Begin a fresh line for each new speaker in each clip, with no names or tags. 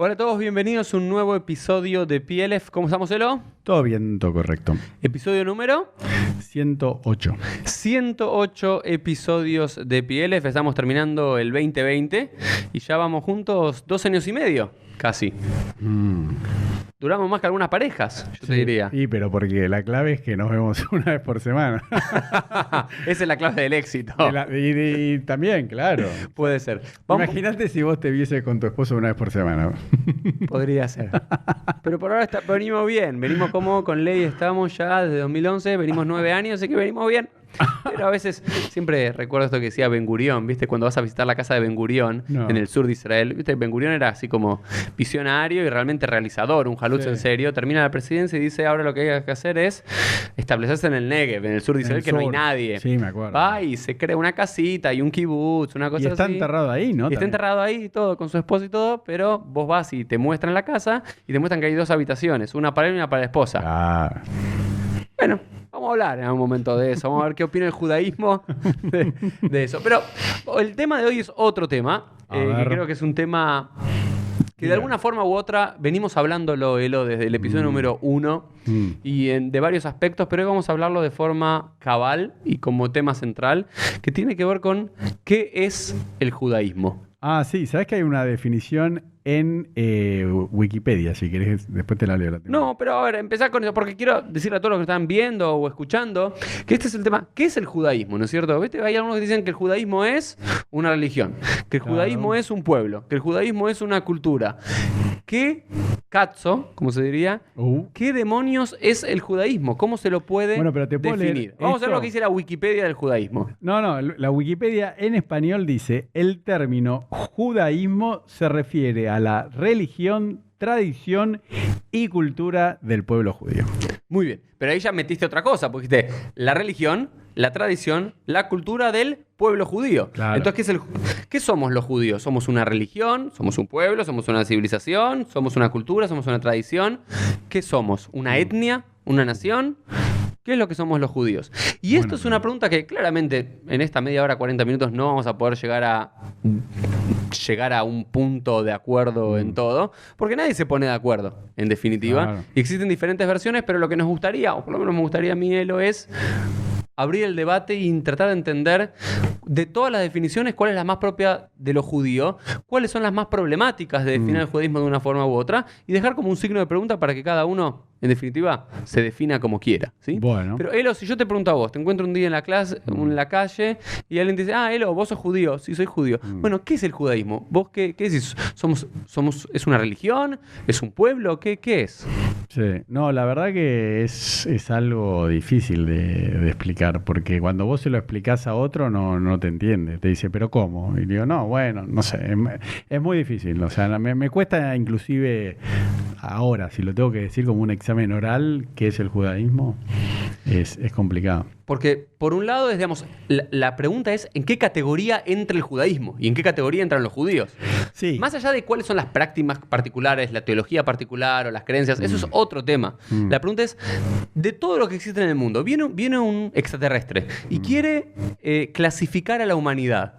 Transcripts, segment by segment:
Hola a todos, bienvenidos a un nuevo episodio de PLF. ¿Cómo estamos, Elo?
Todo bien, todo correcto.
Episodio número
108.
108 episodios de PLF. Estamos terminando el 2020 y ya vamos juntos 2 años y medio, casi. Duramos más que algunas parejas, yo te diría.
Sí, pero porque la clave es que nos vemos una vez por semana.
Esa es la clave del éxito.
Y también, claro.
Puede ser.
Imagínate si vos te vieses con tu esposo una vez por semana.
Podría ser. Pero por ahora venimos bien. Venimos como con Ley, estamos ya desde 2011, venimos 9 años, así que venimos bien. Pero a veces, siempre recuerdo esto que decía Ben Gurión, ¿viste? Cuando vas a visitar la casa de Ben Gurión en el sur de Israel, ¿viste? Ben Gurión era así como visionario y realmente realizador, un jalutz en serio. Termina la presidencia y dice, ahora lo que hay que hacer es establecerse en el Negev, en el sur de Israel, que no hay nadie.
Sí, me acuerdo.
Va y se crea una casita y un kibutz, una cosa así.
Y está enterrado ahí, ¿no?
Y está enterrado ahí y todo, con su esposa y todo, pero vos vas y te muestran la casa y te muestran que hay 2 habitaciones, una para él y una para la esposa.
Ah.
Bueno, vamos a hablar en algún momento de eso. Vamos a ver qué opina el judaísmo de eso. Pero el tema de hoy es otro tema, que creo que es un tema que de alguna forma u otra venimos hablándolo, Elo, desde el episodio número 1 y de varios aspectos, pero hoy vamos a hablarlo de forma cabal y como tema central, que tiene que ver con qué es el judaísmo.
Ah, sí, ¿sabes que hay una definición en Wikipedia? Si querés, después te la leo.
No, pero a ver, empezar con eso, porque quiero decirle a todos los que están viendo o escuchando que este es el tema. ¿Qué es el judaísmo? ¿No es cierto? ¿Viste? Hay algunos que dicen que el judaísmo es una religión, que el judaísmo es un pueblo, que el judaísmo es una cultura. ¿Qué cazzo, como se diría? ¿Qué demonios es el judaísmo? ¿Cómo se lo puede definir? Vamos a ver lo que dice la Wikipedia del judaísmo.
No, la Wikipedia en español dice: el término judaísmo se refiere a la religión, tradición y cultura del pueblo judío.
Muy bien, pero ahí ya metiste otra cosa, porque dijiste la religión, la tradición, la cultura del pueblo judío.
Claro.
Entonces, ¿qué somos los judíos? ¿Somos una religión? ¿Somos un pueblo? ¿Somos una civilización? ¿Somos una cultura? ¿Somos una tradición? ¿Qué somos? ¿Una etnia? ¿Una nación? ¿Qué es lo que somos los judíos? Y esto es una pregunta que claramente en esta media hora, 40 minutos, no vamos a poder llegar a un punto de acuerdo en todo, porque nadie se pone de acuerdo, en definitiva.
Claro.
Y existen diferentes versiones, pero lo que nos gustaría, o por lo menos me gustaría a mí, Elo, es abrir el debate y tratar de entender de todas las definiciones cuál es la más propia de lo judío, cuáles son las más problemáticas de definir el judaísmo de una forma u otra, y dejar como un signo de pregunta para que cada uno, en definitiva, se defina como quiera, ¿sí?
Bueno.
Pero, Elo, si yo te pregunto a vos, te encuentro un día en la clase, en la calle, y alguien te dice, Elo, vos sos judío. Sí, soy judío. Bueno, ¿qué es el judaísmo? ¿Vos qué decís? ¿Es una religión? ¿Es un pueblo? ¿Qué es?
Sí, no, la verdad que es algo difícil de explicar, porque cuando vos se lo explicás a otro no te entiende, te dice, ¿pero cómo? Y digo, no, bueno, no sé, es muy difícil, o sea, me cuesta inclusive ahora, si lo tengo que decir como un examen oral, ¿qué es el judaísmo? Es complicado.
Porque, por un lado, digamos, la pregunta es ¿en qué categoría entra el judaísmo? ¿Y en qué categoría entran los judíos?
Sí.
Más allá de cuáles son las prácticas particulares, la teología particular o las creencias, eso es otro tema. La pregunta es, de todo lo que existe en el mundo, viene un extraterrestre y quiere clasificar a la humanidad.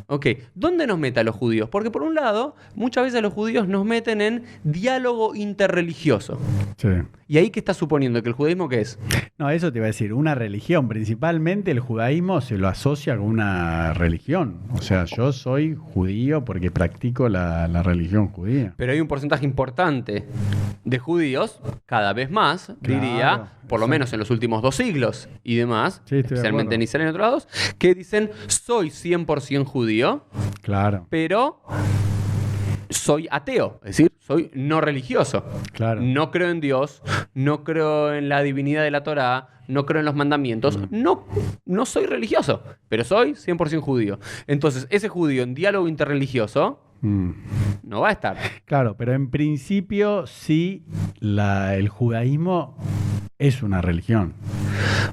Ok, ¿dónde nos mete a los judíos? Porque por un lado, muchas veces los judíos nos meten en diálogo interreligioso.
Sí.
¿Y ahí qué está suponiendo? ¿Que el judaísmo qué es?
No, eso te iba a decir, una religión. Principalmente el judaísmo se lo asocia con una religión. O sea, yo soy judío porque practico la religión judía.
Pero hay un porcentaje importante de judíos, cada vez más, diría, por lo menos en los últimos 2 siglos y demás, especialmente en Israel y en otros lados, que dicen, soy 100% judío, pero soy ateo, es decir, soy no religioso. No creo en Dios, no creo en la divinidad de la Torá, no creo en los mandamientos, no soy religioso, pero soy 100% judío. Entonces, ese judío en diálogo interreligioso no va a estar.
Claro, pero en principio sí, el judaísmo es una religión.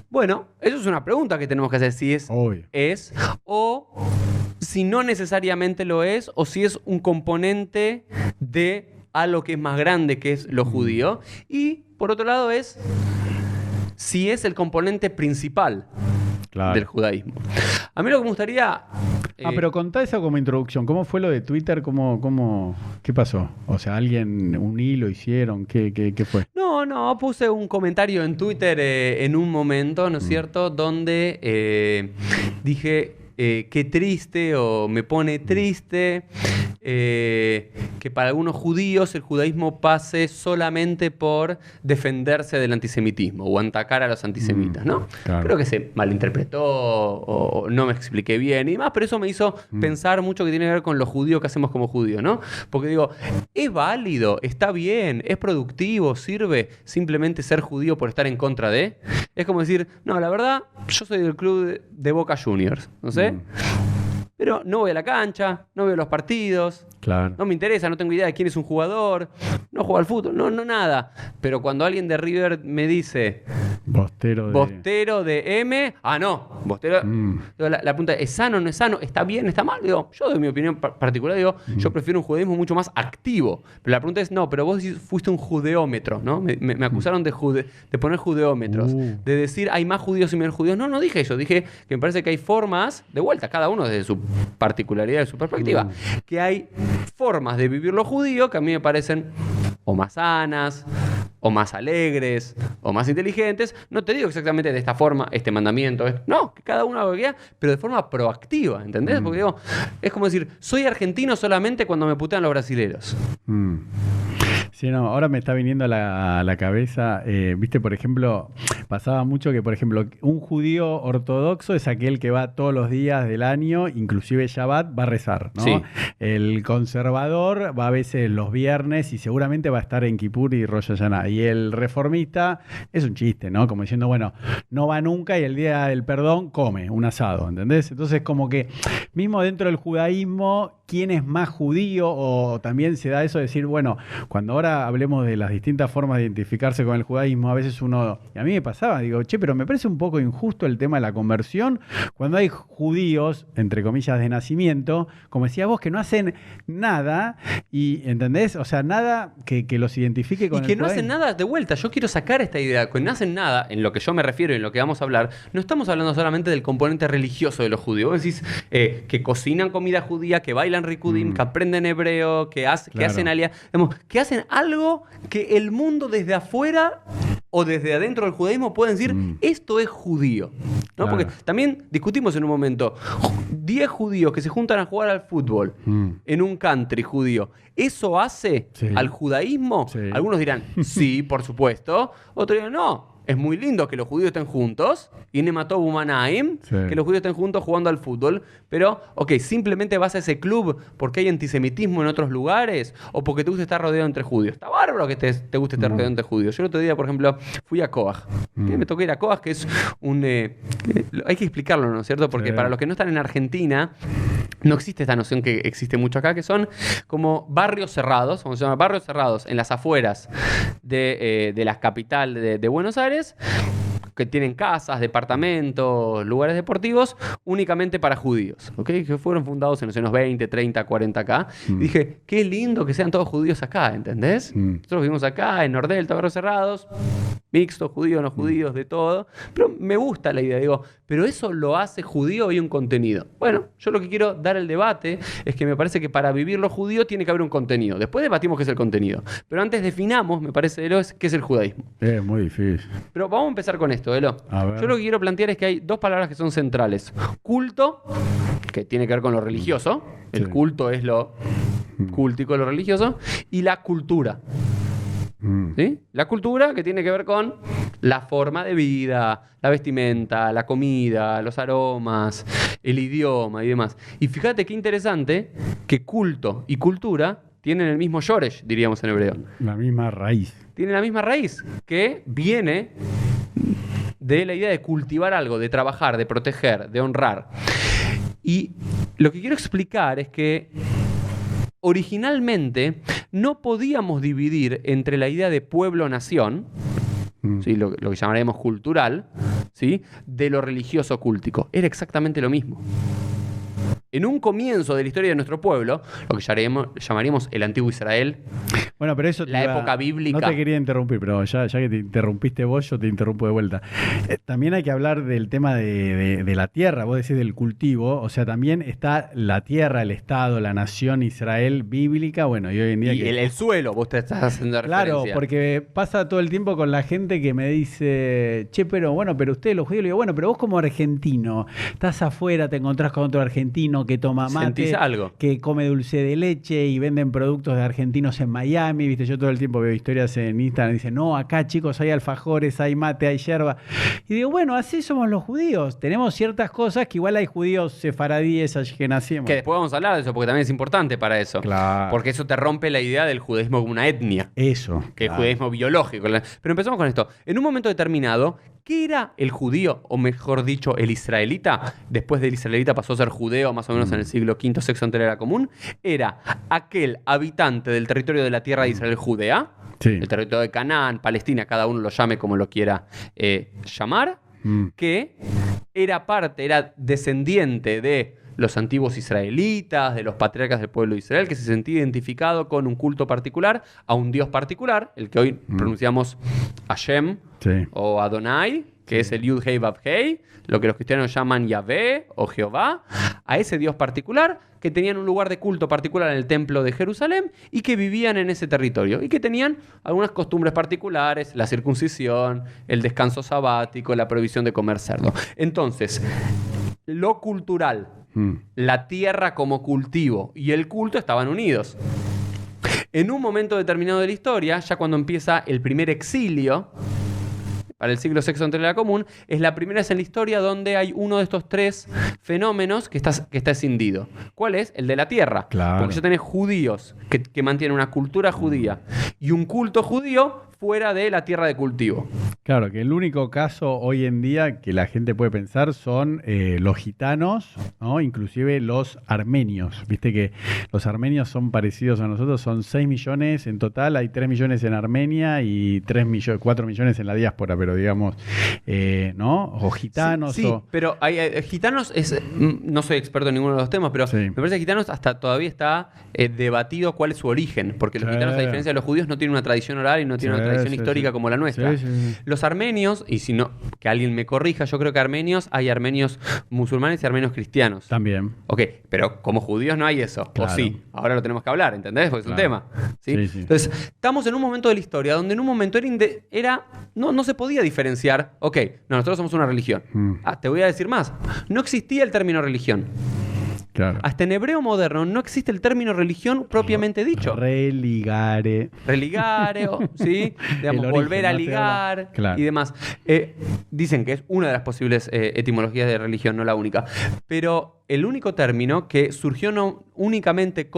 Bueno, eso es una pregunta que tenemos que hacer, si es o si no necesariamente lo es, o si es un componente de algo que es más grande, que es lo judío. Y, por otro lado, es si es el componente principal del judaísmo. A mí lo que me gustaría
pero contá eso como introducción. ¿Cómo fue lo de Twitter? ¿Qué pasó? O sea, un hilo hicieron, ¿qué fue?
No, puse un comentario en Twitter en un momento, ¿no es cierto? Donde dije qué triste o me pone triste que para algunos judíos el judaísmo pase solamente por defenderse del antisemitismo o atacar a los antisemitas, ¿no? Claro. Creo que se malinterpretó o no me expliqué bien y demás, pero eso me hizo pensar mucho que tiene que ver con lo judío que hacemos como judíos, ¿no? Porque digo, es válido, está bien, es productivo, sirve simplemente ser judío por estar en contra de. Es como decir, no, la verdad, yo soy del club de Boca Juniors, no sé. Pero no voy a la cancha, no veo los partidos, claro. No me interesa, no tengo idea de quién es un jugador, no juego al fútbol, no nada. Pero cuando alguien de River me dice Bostero de M, Bostero. La pregunta ¿es sano, no es sano? ¿Está bien, está mal? Digo, yo doy mi opinión particular, yo prefiero un judaísmo mucho más activo. Pero la pregunta es, no, pero vos fuiste un judeómetro, ¿no? Me acusaron de poner judeómetros, de decir hay más judíos y menos judíos. No dije eso, dije que me parece que hay formas, de vuelta, cada uno desde su particularidad, de su perspectiva, que hay formas de vivir lo judío que a mí me parecen o más sanas, o más alegres, o más inteligentes. No te digo exactamente de esta forma, este mandamiento, no, que cada uno lo que quiera, pero de forma proactiva, ¿entendés? Porque digo, es como decir, soy argentino solamente cuando me putean los brasileros.
Sí, no, ahora me está viniendo a la cabeza, viste, por ejemplo, pasaba mucho que, por ejemplo, un judío ortodoxo es aquel que va todos los días del año, inclusive Shabbat, va a rezar, ¿no? Sí. El conservador va a veces los viernes y seguramente va a estar en Kippur y Rosh Hashanah. Y el reformista es un chiste, ¿no? Como diciendo, bueno, no va nunca y el día del perdón come un asado, ¿entendés? Entonces, como que mismo dentro del judaísmo, ¿quién es más judío? O también se da eso de decir, bueno, cuando ahora hablemos de las distintas formas de identificarse con el judaísmo, a veces uno, y a mí me pasaba, digo, pero me parece un poco injusto el tema de la conversión, cuando hay judíos, entre comillas, de nacimiento, como decías vos, que no hacen nada, y ¿entendés? O sea, nada que los identifique con el judaísmo. Y que no
hacen nada, de vuelta, yo quiero sacar esta idea, que no hacen nada, en lo que yo me refiero y en lo que vamos a hablar, no estamos hablando solamente del componente religioso de los judíos. Vos decís que cocinan comida judía, que bailan rikudim, que aprenden hebreo, que hacen aliyah, que hacen algo que el mundo desde afuera o desde adentro del judaísmo pueden decir, esto es judío, ¿no? Claro. Porque también discutimos en un momento, 10 judíos que se juntan a jugar al fútbol en un country judío, ¿eso hace al judaísmo? Sí. Algunos dirán, sí, por supuesto. Otros dirán, no. Es muy lindo que los judíos estén juntos, que los judíos estén juntos jugando al fútbol, pero, simplemente vas a ese club porque hay antisemitismo en otros lugares o porque te gusta estar rodeado entre judíos. Está bárbaro que te guste estar rodeado entre judíos. Yo el otro día, por ejemplo, fui a Koach. Me tocó ir a Koach, que es un... hay que explicarlo, ¿no es cierto? Porque para los que no están en Argentina, no existe esta noción que existe mucho acá, que son como barrios cerrados, como se llama, barrios cerrados en las afueras de la capital de Buenos Aires, que tienen casas, departamentos, lugares deportivos, únicamente para judíos, ¿okay? Que fueron fundados en los años 20, 30, 40 acá. Y dije, qué lindo que sean todos judíos acá, ¿entendés? Nosotros vivimos acá, en Nordel, barrios cerrados, mixtos, judíos, no judíos, de todo. Pero me gusta la idea, digo, pero eso lo hace judío y un contenido. Bueno, yo lo que quiero dar el debate es que me parece que para vivir lo judío tiene que haber un contenido. Después debatimos qué es el contenido. Pero antes definamos, me parece, Elo, qué es el judaísmo.
Es muy difícil.
Pero vamos a empezar con esto, Elo. Yo lo que quiero plantear es que hay dos palabras que son centrales. Culto, que tiene que ver con lo religioso. El culto es lo cúltico, lo religioso. Y la cultura. ¿Sí? La cultura, que tiene que ver con la forma de vida, la vestimenta, la comida, los aromas, el idioma y demás. Y fíjate qué interesante que culto y cultura tienen el mismo shoresh, diríamos en hebreo.
La misma raíz.
Tienen la misma raíz, que viene de la idea de cultivar algo, de trabajar, de proteger, de honrar. Y lo que quiero explicar es que originalmente no podíamos dividir entre la idea de pueblo-nación, ¿sí? lo que llamaremos cultural, ¿sí? De lo religioso cúltico. Era exactamente lo mismo. En un comienzo de la historia de nuestro pueblo, lo que llamaríamos el antiguo Israel,
Bueno, pero eso
la época bíblica.
No te quería interrumpir, pero ya que te interrumpiste vos, yo te interrumpo de vuelta. También hay que hablar del tema de la tierra, vos decís del cultivo, o sea, también está la tierra, el Estado, la nación Israel bíblica, bueno, y hoy en día...
Y el suelo, vos te estás haciendo referencia.
Claro, porque pasa todo el tiempo con la gente que me dice, che, pero ustedes los judíos, le digo, bueno, pero vos como argentino, estás afuera, te encontrás con otro argentino que toma mate,
¿sentís algo?
Que come dulce de leche y venden productos de argentinos en Miami. Viste, yo todo el tiempo veo historias en Instagram y dicen, no, acá chicos hay alfajores, hay mate, hay yerba. Y digo, bueno, así somos los judíos. Tenemos ciertas cosas que igual hay judíos sefaradíes allí que nacimos.
Que después vamos a hablar de eso, porque también es importante para eso.
Claro.
Porque eso te rompe la idea del judaísmo como una etnia.
Eso.
Que es judaísmo biológico. Pero empezamos con esto. En un momento determinado, ¿qué era el judío, o mejor dicho, el israelita? Después del israelita pasó a ser judeo más o menos en el siglo V, VI antes de la era común. Era aquel habitante del territorio de la tierra de Israel judea, el territorio de Canaán, Palestina, cada uno lo llame como lo quiera llamar, que era descendiente de los antiguos israelitas, de los patriarcas del pueblo de Israel, que se sentía identificado con un culto particular, a un Dios particular, el que hoy pronunciamos Hashem o Adonai, que es el Yud Hei Vav Hei, lo que los cristianos llaman Yahvé o Jehová, a ese Dios particular, que tenían un lugar de culto particular en el templo de Jerusalén y que vivían en ese territorio y que tenían algunas costumbres particulares, la circuncisión, el descanso sabático, la prohibición de comer cerdo. Entonces, lo cultural, la tierra como cultivo y el culto estaban unidos. En un momento determinado de la historia, ya cuando empieza el primer exilio, para el siglo VI antes de la era común, es la primera vez en la historia donde hay uno de estos tres fenómenos que está escindido. ¿Cuál es? El de la tierra.
Claro.
Porque ya tenés judíos que mantienen una cultura judía y un culto judío fuera de la tierra de cultivo.
Claro, que el único caso hoy en día que la gente puede pensar son los gitanos, ¿no? Inclusive los armenios. Viste que los armenios son parecidos a nosotros, son 6 millones en total, hay 3 millones en Armenia y 4 millones en la diáspora, pero digamos, ¿no? O gitanos.
Sí, pero hay gitanos, no soy experto en ninguno de los temas, pero me parece que gitanos hasta todavía está debatido cuál es su origen, porque los gitanos, a diferencia de los judíos, no tienen una tradición oral y no tienen una tradición histórica como la nuestra. Los armenios, y si no, que alguien me corrija, yo creo que hay armenios musulmanes y armenios cristianos.
También.
Ok, pero como judíos no hay eso.
Claro.
O sí, ahora lo tenemos que hablar, ¿entendés? Porque es un tema. ¿Sí?
Sí.
Entonces, estamos en un momento de la historia donde en un momento no se podía diferenciar. Ok, no, nosotros somos una religión. Te voy a decir más. No existía el término religión.
Claro.
Hasta en hebreo moderno no existe el término religión propiamente dicho.
Religare,
¿sí? Digamos, volver a ligar y demás. Dicen que es una de las posibles etimologías de religión, no la única. Pero el único término que surgió no únicamente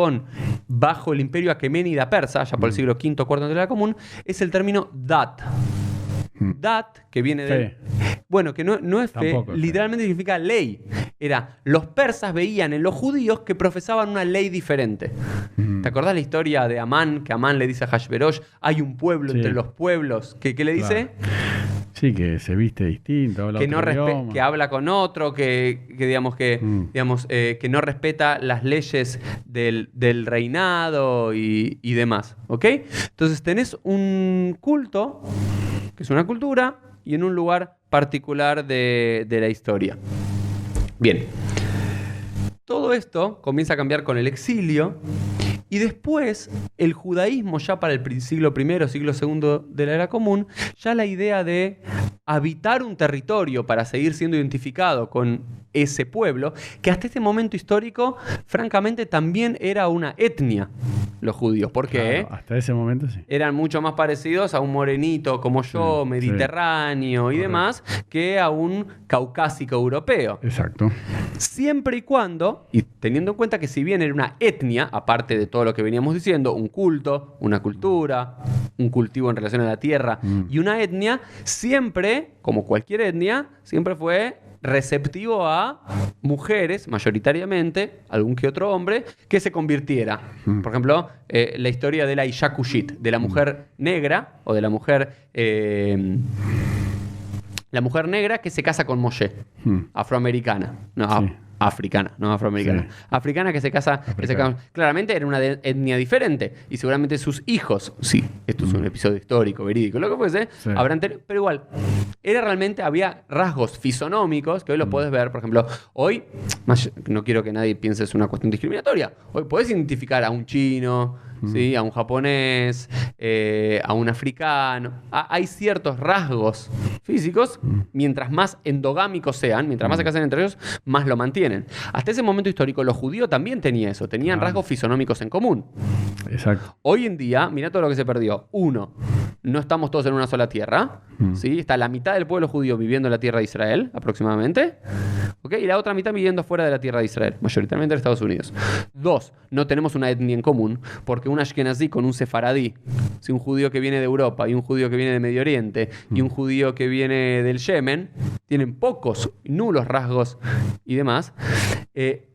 bajo el imperio aqueménida persa, ya por el siglo V, IV antes de la era común, es el término dat. Dat, que viene de... Bueno, que no es fe, literalmente significa ley. Los persas veían en los judíos que profesaban una ley diferente. ¿Te acordás la historia de Amán? Que Amán le dice a Hashverosh, hay un pueblo entre los pueblos. ¿Qué le dice?
Sí, que se viste distinto, habla
que habla con otro, que no respeta las leyes del reinado y demás. ¿Ok? Entonces tenés un culto, que es una cultura, y en un lugar particular de la historia. Bien. Todo esto comienza a cambiar con el exilio. Y después, el judaísmo ya para el siglo I, siglo II de la era común, ya la idea de habitar un territorio para seguir siendo identificado con ese pueblo, que hasta este momento histórico, francamente, también era una etnia, los judíos. ¿Por qué?
Claro, hasta ese momento sí.
Eran mucho más parecidos a un morenito como yo, mediterráneo y demás, que a un caucásico europeo.
Exacto.
Siempre y cuando, y teniendo en cuenta que si bien era una etnia, aparte de todo lo que veníamos diciendo, un culto, una cultura, un cultivo en relación a la tierra y una etnia, siempre, como cualquier etnia, siempre fue receptivo a mujeres, mayoritariamente, algún que otro hombre, que se convirtiera. Por ejemplo, la historia de la Isha Kushit, de la mujer negra, o de la mujer negra que se casa con Moshe, afroamericana. No, africana, no afroamericana. Sí. Africana que se casa, claramente era una etnia diferente. Y seguramente sus hijos, sí, esto es un episodio histórico, verídico, lo que fuese, habrán tenido. Pero igual, había rasgos fisonómicos que hoy los puedes ver. Por ejemplo, hoy, no quiero que nadie piense es una cuestión discriminatoria. Hoy podés identificar a un chino, ¿sí? A un japonés, a un africano. Hay ciertos rasgos físicos, mientras más endogámicos sean, mientras más se casen entre ellos, más lo mantienen. Hasta ese momento histórico, los judíos también tenían eso, tenían rasgos fisonómicos en común.
Exacto.
Hoy en día, mirá todo lo que se perdió. Uno, no estamos todos en una sola tierra, ¿sí? Está la mitad del pueblo judío viviendo en la tierra de Israel, aproximadamente, ¿okay? Y la otra mitad viviendo fuera de la tierra de Israel, mayoritariamente en Estados Unidos. Dos, no tenemos una etnia en común, porque un ashkenazí con un sefaradí, ¿sí? Un judío que viene de Europa y un judío que viene de Medio Oriente y un judío que viene del Yemen, tienen pocos, nulos rasgos y demás.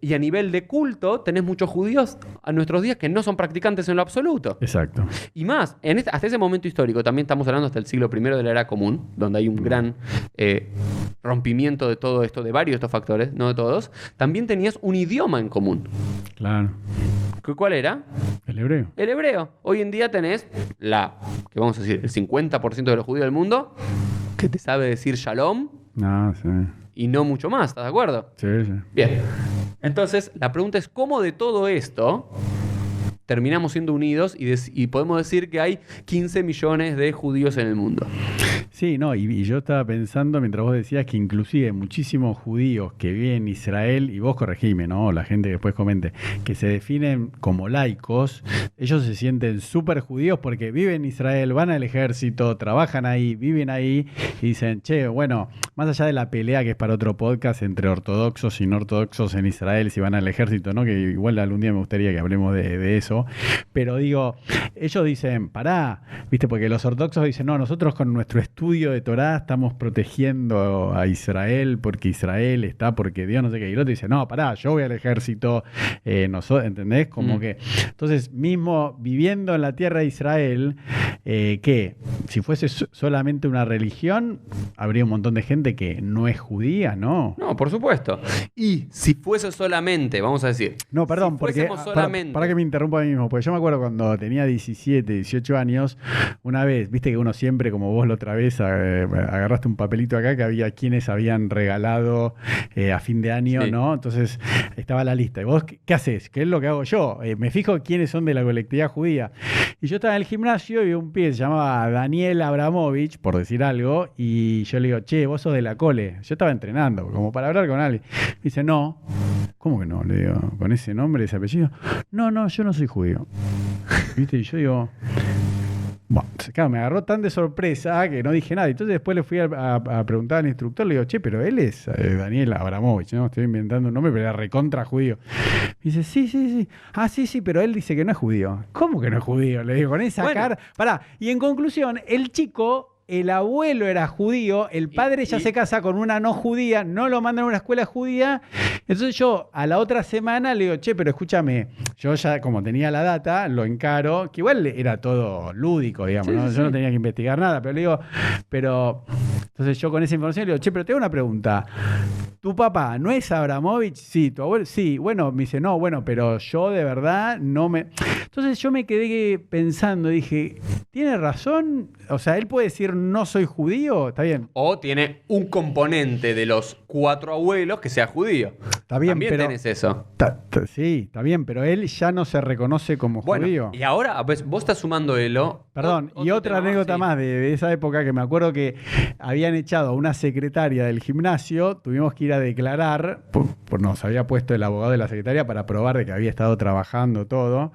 Y a nivel de culto, tenés muchos judíos a nuestros días que no son practicantes en lo absoluto.
Exacto.
Y más, hasta ese momento histórico, también estamos hablando hasta el siglo I de la era común, donde hay un gran rompimiento de todo esto, de varios de estos factores, no de todos. También tenías un idioma en común.
Claro.
¿Cuál era?
El hebreo.
El hebreo. Hoy en día tenés que vamos a decir, el 50% de los judíos del mundo que te sabe decir shalom.
Sí.
Y no mucho más, ¿estás de acuerdo?
Sí.
Bien. Entonces, la pregunta es, ¿cómo de todo esto terminamos siendo unidos y podemos decir que hay 15 millones de judíos en el mundo?
Sí, no, y yo estaba pensando mientras vos decías que inclusive muchísimos judíos que viven en Israel, y vos corregime, ¿no? La gente que después comente, que se definen como laicos, ellos se sienten súper judíos porque viven en Israel, van al ejército, trabajan ahí, viven ahí, y dicen, che, bueno, más allá de la pelea que es para otro podcast entre ortodoxos y no ortodoxos en Israel, si van al ejército, ¿no? Que igual algún día me gustaría que hablemos de eso, pero digo, ellos dicen, pará, ¿viste? Porque los ortodoxos dicen, no, nosotros con nuestro estudio de Torá estamos protegiendo a Israel porque Israel está, porque Dios no sé qué. Y el otro dice, no, pará, yo voy al ejército, ¿entendés? Como que, entonces, mismo viviendo en la tierra de Israel, que si fuese solamente una religión, habría un montón de gente que no es judía, ¿no?
No, por supuesto. Y si fuese solamente, vamos a decir...
No, perdón,
si
porque para que me interrumpa a mí mismo, porque yo me acuerdo cuando tenía 17, 18 años, una vez, viste que uno siempre, como vos la otra vez, agarraste un papelito acá que había quienes habían regalado a fin de año, sí, ¿no? Entonces estaba la lista. ¿Y vos qué haces? ¿Qué es lo que hago yo? Me fijo quiénes son de la colectividad judía. Y yo estaba en el gimnasio y vi un pibe que se llamaba Daniel Abramovich, por decir algo, y yo le digo, che, vos sos de la cole. Yo estaba entrenando, como para hablar con alguien. Me dice, no. ¿Cómo que no? Le digo, ¿con ese nombre, ese apellido? No, yo no soy judío. ¿Viste? Y yo digo... Bueno, claro, me agarró tan de sorpresa que no dije nada. Entonces después le fui a preguntar al instructor, le digo, che, pero él es Daniel Abramovich, ¿no? Estoy inventando un nombre, pero era recontra judío. Me dice, sí. Ah, sí, pero él dice que no es judío. ¿Cómo que no es judío? Le digo, con esa cara. Pará, y en conclusión, el chico... El abuelo era judío, el padre ya se casa con una no judía, no lo mandan a una escuela judía. Entonces yo a la otra semana le digo, che, pero escúchame, yo ya como tenía la data, lo encaro, que igual era todo lúdico, digamos, ¿no? Yo no tenía que investigar nada, pero le digo, entonces yo con esa información le digo, che, pero te hago una pregunta. ¿Tu papá no es Abramovich? Sí. ¿Tu abuelo? Sí. Bueno, me dice, no, bueno, pero yo de verdad no me... Entonces yo me quedé pensando, dije, ¿tiene razón? O sea, él puede decir, no soy judío, está bien.
O tiene un componente de los 4 abuelos que sea judío.
Está bien,
también
pero
tenés eso.
Sí, está bien, pero él ya no se reconoce como judío.
Y ahora, pues, vos estás sumando Elo.
Perdón, y otra anécdota más de esa época que me acuerdo que habían echado a una secretaria del gimnasio, tuvimos que ir a declarar, nos había puesto el abogado de la secretaria para probar de que había estado trabajando todo.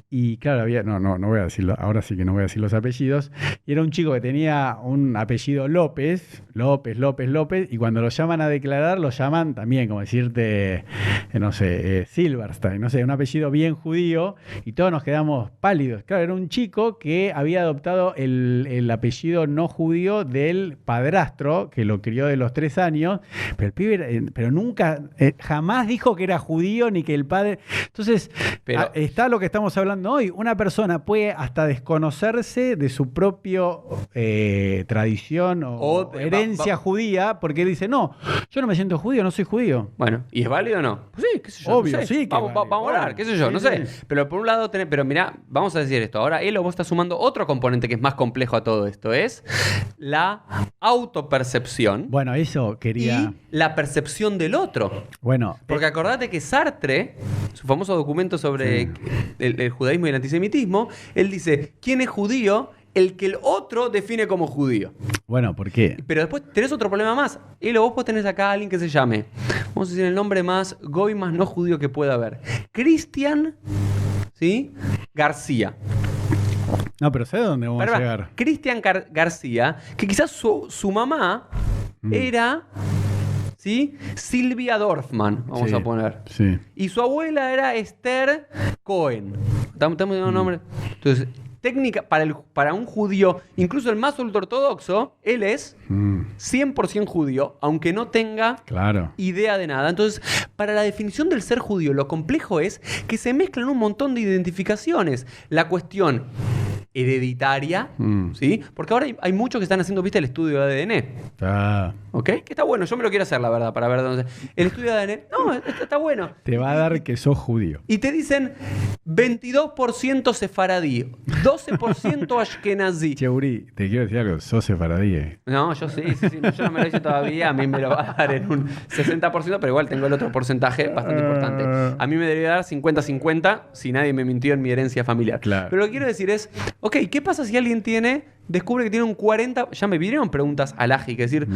Y claro, no voy a decirlo, ahora sí que no voy a decir los apellidos. Y era un chico que tenía un apellido López, y cuando lo llaman a declarar, lo llaman también, como decirte, no sé, Silverstein, no sé, un apellido bien judío, y todos nos quedamos pálidos. Claro, era un chico que había adoptado el apellido no judío del padrastro, que lo crió de los 3 años, pero el pibe, pero nunca, jamás dijo que era judío, ni que el padre... Entonces, está lo que estamos hablando hablando hoy, una persona puede hasta desconocerse de su propio tradición o herencia judía, porque él dice, no, yo no me siento judío, no soy judío.
Bueno, ¿y es válido o no? Pues sí, qué sé yo.
Obvio,
no sé.
sí.
Vamos a hablar, qué sé yo, no sé. Pero por un lado, pero mirá, vamos a decir esto. Ahora, vos estás sumando otro componente que es más complejo a todo esto. Es la autopercepción.
Bueno, eso quería...
Y la percepción del otro.
Bueno.
Porque acordate que Sartre, su famoso documento sobre el judaísmo y el antisemitismo, él dice, ¿quién es judío? El que el otro define como judío.
Bueno, ¿por qué?
Pero después tenés otro problema más. Y luego vos tenés acá a alguien que se llame, vamos a decir el nombre más goy, más no judío que pueda haber. Cristian, ¿sí? García.
No, pero ¿sabes dónde vamos a llegar?
Cristian García, que quizás su mamá era... ¿sí? Silvia Dorfman, vamos a poner.
Sí.
Y su abuela era Esther Cohen. ¿Estamos dando un nombre? Entonces, técnica para un judío, incluso el más ultraortodoxo, él es 100% judío, aunque no tenga idea de nada. Entonces, para la definición del ser judío, lo complejo es que se mezclan un montón de identificaciones. La cuestión hereditaria, ¿sí? Porque ahora hay muchos que están haciendo, ¿viste? El estudio de ADN. ¿Ok? Que está bueno, yo me lo quiero hacer, la verdad, para ver dónde... El estudio de ADN, no, está bueno.
Te va a dar que sos judío.
Y te dicen 22% sefaradí, 12% ashkenazí.
Che, Uri, te quiero decir algo, sos sefaradí.
No, yo sí, no, yo no me lo hice todavía, a mí me lo va a dar en un 60%, pero igual tengo el otro porcentaje bastante importante. A mí me debería dar 50-50 si nadie me mintió en mi herencia familiar.
Claro.
Pero lo que quiero decir es, ok, ¿qué pasa si alguien descubre que tiene un 40%, ya me vinieron preguntas alágicas, es decir,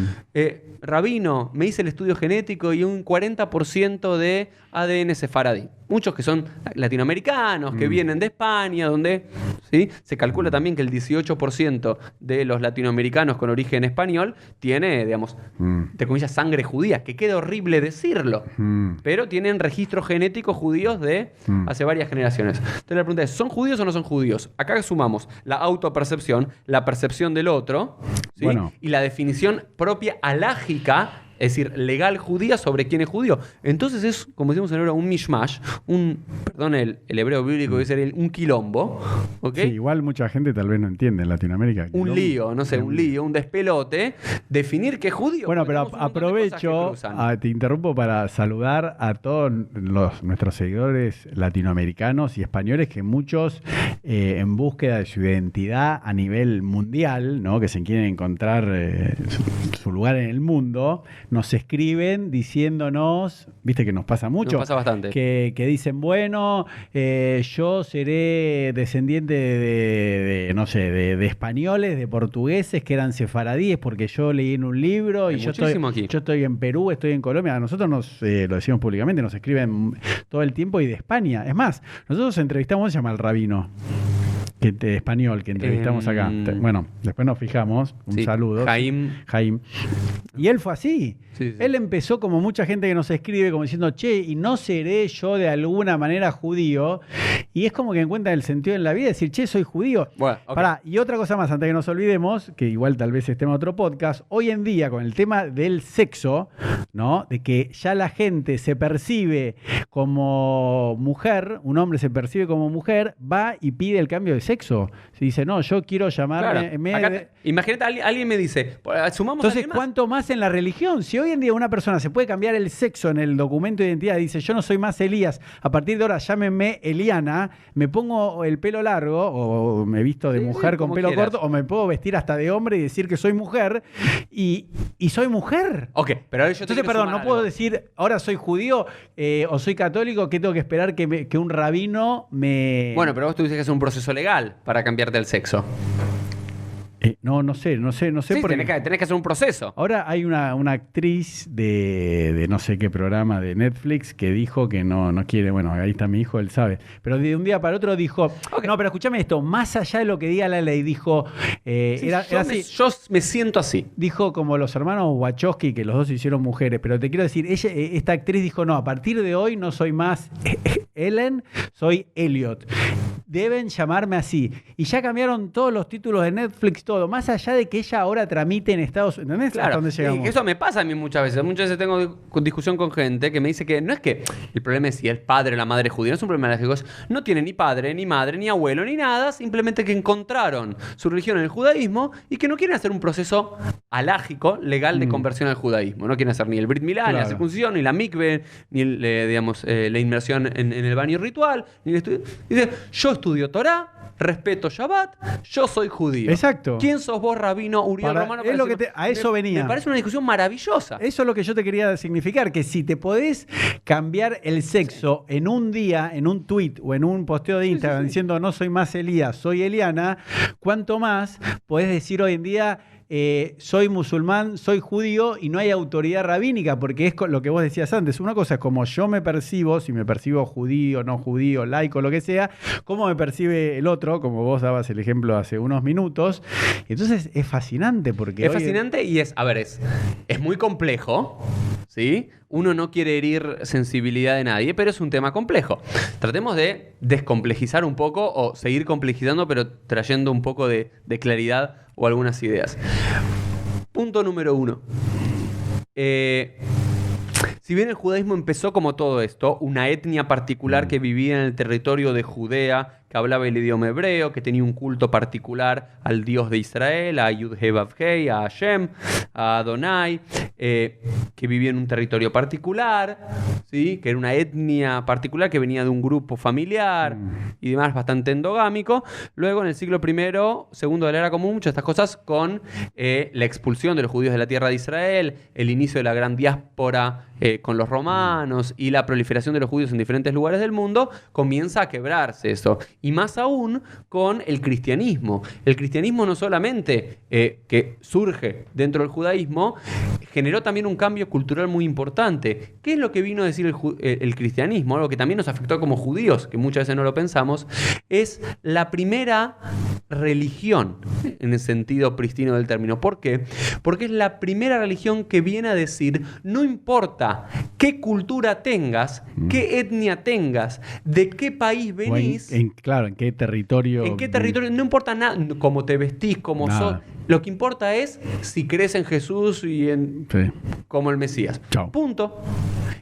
rabino, me hice el estudio genético y un 40% de ADN sefaradí. Muchos que son latinoamericanos, que vienen de España, donde ¿sí? Se calcula también que el 18% de los latinoamericanos con origen español tiene, digamos, entre comillas, sangre judía, que queda horrible decirlo, pero tienen registros genéticos judíos de hace varias generaciones. Entonces la pregunta es, ¿son judíos o no son judíos? Acá sumamos la autopercepción, la percepción del otro, ¿sí? Y la definición propia alágica, es decir, legal judía sobre quién es judío. Entonces es, como decimos en hebreo, un mishmash, perdón, el hebreo bíblico dice un quilombo. ¿Okay?
Sí, igual mucha gente tal vez no entiende en Latinoamérica.
Un lío, no sé, un lío, un despelote. Definir qué es judío.
Bueno, pero aprovecho, te interrumpo para saludar a todos nuestros seguidores latinoamericanos y españoles, que muchos en búsqueda de su identidad a nivel mundial, ¿no? Que se quieren encontrar su lugar en el mundo, nos escriben diciéndonos, viste que nos pasa mucho,
nos pasa bastante,
que dicen, bueno, yo seré descendiente de españoles, de portugueses que eran sefaradíes, porque yo leí en un libro y yo estoy en Perú, estoy en Colombia. A nosotros lo decimos públicamente, nos escriben todo el tiempo, y de España. Es más, nosotros entrevistamos, se llama el rabino español que entrevistamos acá. Bueno, después nos fijamos. Un saludo.
Jaim.
Y él fue así.
Sí.
Él empezó como mucha gente que nos escribe, como diciendo, che, ¿y no seré yo de alguna manera judío? Y es como que encuentra el sentido en la vida, decir, che, soy judío.
Bueno, okay.
Pará, y otra cosa más, antes que nos olvidemos, que igual tal vez esté en otro podcast, hoy en día con el tema del sexo, ¿no? De que ya la gente se percibe como mujer, un hombre se percibe como mujer, va y pide el cambio de sexo. Se dice, no, yo quiero llamarme...
Claro. Imagínate, alguien me dice, sumamos.
Entonces, ¿cuánto más en la religión? Si hoy en día una persona se puede cambiar el sexo en el documento de identidad, dice, yo no soy más Elías, a partir de ahora llámenme Eliana, me pongo el pelo largo, o me visto de mujer con pelo corto, o me puedo vestir hasta de hombre y decir que soy mujer, y soy mujer.
Ok, pero ahora yo
entonces, perdón, no puedo decir, ahora soy judío o soy católico, que tengo que esperar que un rabino me...
Bueno, pero vos tuviste que hacer un proceso legal para cambiarte el sexo.
No sé.
Sí, tenés que hacer un proceso.
Ahora hay una actriz de no sé qué programa de Netflix que dijo que no quiere, bueno, ahí está mi hijo, él sabe, pero de un día para otro dijo, okay. No, pero escúchame esto, más allá de lo que diga la ley, dijo, era así.
Yo me siento así.
Dijo como los hermanos Wachowski, que los dos se hicieron mujeres, pero te quiero decir, esta actriz dijo, no, a partir de hoy no soy más Ellen, soy Elliot. deben llamarme así. Y ya cambiaron todos los títulos de Netflix, todo. Más allá de que ella ahora tramite en Estados Unidos. ¿Entendés?
Claro,
¿Hasta dónde llegamos?
eso me pasa a mí muchas veces. Muchas veces tengo discusión con gente que me dice que no es que el problema es si el padre o la madre es judía. No es un problema de los judíos. No tiene ni padre, ni madre, ni abuelo, ni nada. Simplemente que encontraron su religión en el judaísmo y que no quieren hacer un proceso halágico, legal de conversión al judaísmo. No quieren hacer ni el Brit Milá, ni la circuncisión, ni la mikve, ni la inmersión en el baño ritual, ni el estudio. Dice, yo estudio Torá, respeto Shabbat, yo soy judío.
Exacto.
¿Quién sos vos, rabino Uriel Romano?
Es lo que a eso venía.
Me parece una discusión maravillosa.
Eso es lo que yo te quería significar, que si te podés cambiar el sexo en un día, en un tweet o en un posteo de Instagram diciendo no soy más Elías, soy Eliana, ¿cuánto más podés decir hoy en día soy musulmán, soy judío y no hay autoridad rabínica? Porque es lo que vos decías antes. Una cosa es como yo me percibo, si me percibo judío, no judío, laico, lo que sea, cómo me percibe el otro, como vos dabas el ejemplo hace unos minutos. Entonces es fascinante porque...
Es fascinante y es muy complejo, ¿sí? Uno no quiere herir sensibilidad de nadie, pero es un tema complejo. Tratemos de descomplejizar un poco o seguir complejizando, pero trayendo un poco de claridad o algunas ideas. Punto número 1. Si bien el judaísmo empezó como todo esto, una etnia particular que vivía en el territorio de Judea, que hablaba el idioma hebreo, que tenía un culto particular al Dios de Israel, a Yud-He-Vav-Hei, a Hashem, a Adonai, que vivía en un territorio particular, ¿sí? Que era una etnia particular que venía de un grupo familiar y demás, bastante endogámico. Luego, en el siglo I, segundo de la era común, muchas de estas cosas con la expulsión de los judíos de la tierra de Israel, el inicio de la gran diáspora con los romanos y la proliferación de los judíos en diferentes lugares del mundo, comienza a quebrarse eso. Y más aún con el cristianismo. El cristianismo no solamente que surge dentro del judaísmo, generó también un cambio cultural muy importante. ¿Qué es lo que vino a decir el cristianismo? Algo que también nos afectó como judíos, que muchas veces no lo pensamos, es la primera religión en el sentido pristino del término. ¿Por qué? Porque es la primera religión que viene a decir, no importa qué cultura tengas, qué etnia tengas, de qué país venís.
Claro, en qué territorio.
En qué territorio, no importa nada, cómo te vestís, cómo sos. Lo que importa es si crees en Jesús y como el Mesías.
Chao.
Punto.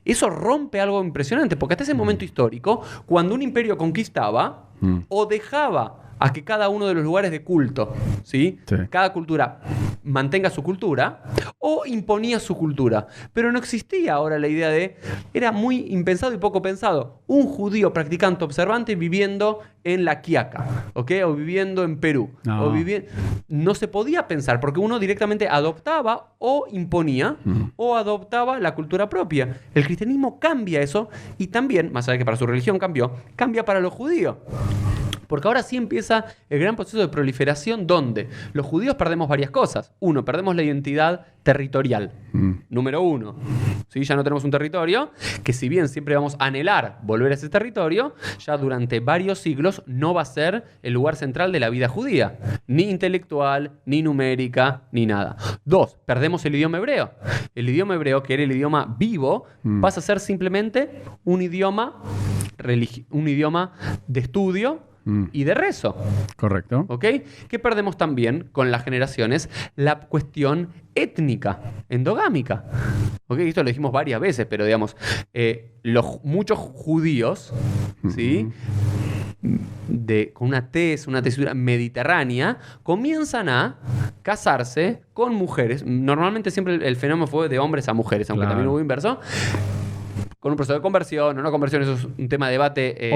Eso rompe algo impresionante, porque hasta ese momento histórico, cuando un imperio conquistaba o dejaba a que cada uno de los lugares de culto, ¿sí? Cada cultura mantenga su cultura o imponía su cultura. Pero no existía ahora la idea era muy impensado y poco pensado, un judío practicante observante viviendo en La Quiaca, ¿ok? O viviendo en Perú. No se podía pensar, porque uno directamente adoptaba o imponía o adoptaba la cultura propia. El cristianismo cambia eso y también, más allá de que para su religión cambia para los judíos. Porque ahora sí empieza el gran proceso de proliferación donde los judíos perdemos varias cosas. Uno, perdemos la identidad territorial. Número 1. ¿Sí? Ya no tenemos un territorio que, si bien siempre vamos a anhelar volver a ese territorio, ya durante varios siglos no va a ser el lugar central de la vida judía. Ni intelectual, ni numérica, ni nada. 2, perdemos el idioma hebreo. El idioma hebreo, que era el idioma vivo, pasa a ser simplemente un idioma de estudio y de rezo.
Correcto.
¿Ok? ¿Qué perdemos también con las generaciones? La cuestión étnica, endogámica. ¿Ok? Esto lo dijimos varias veces, pero digamos, muchos judíos, ¿sí? Con una tesitura mediterránea, comienzan a casarse con mujeres. Normalmente siempre el fenómeno fue de hombres a mujeres, aunque también hubo inverso. Con un proceso de conversión o no conversión, eso es un tema de debate.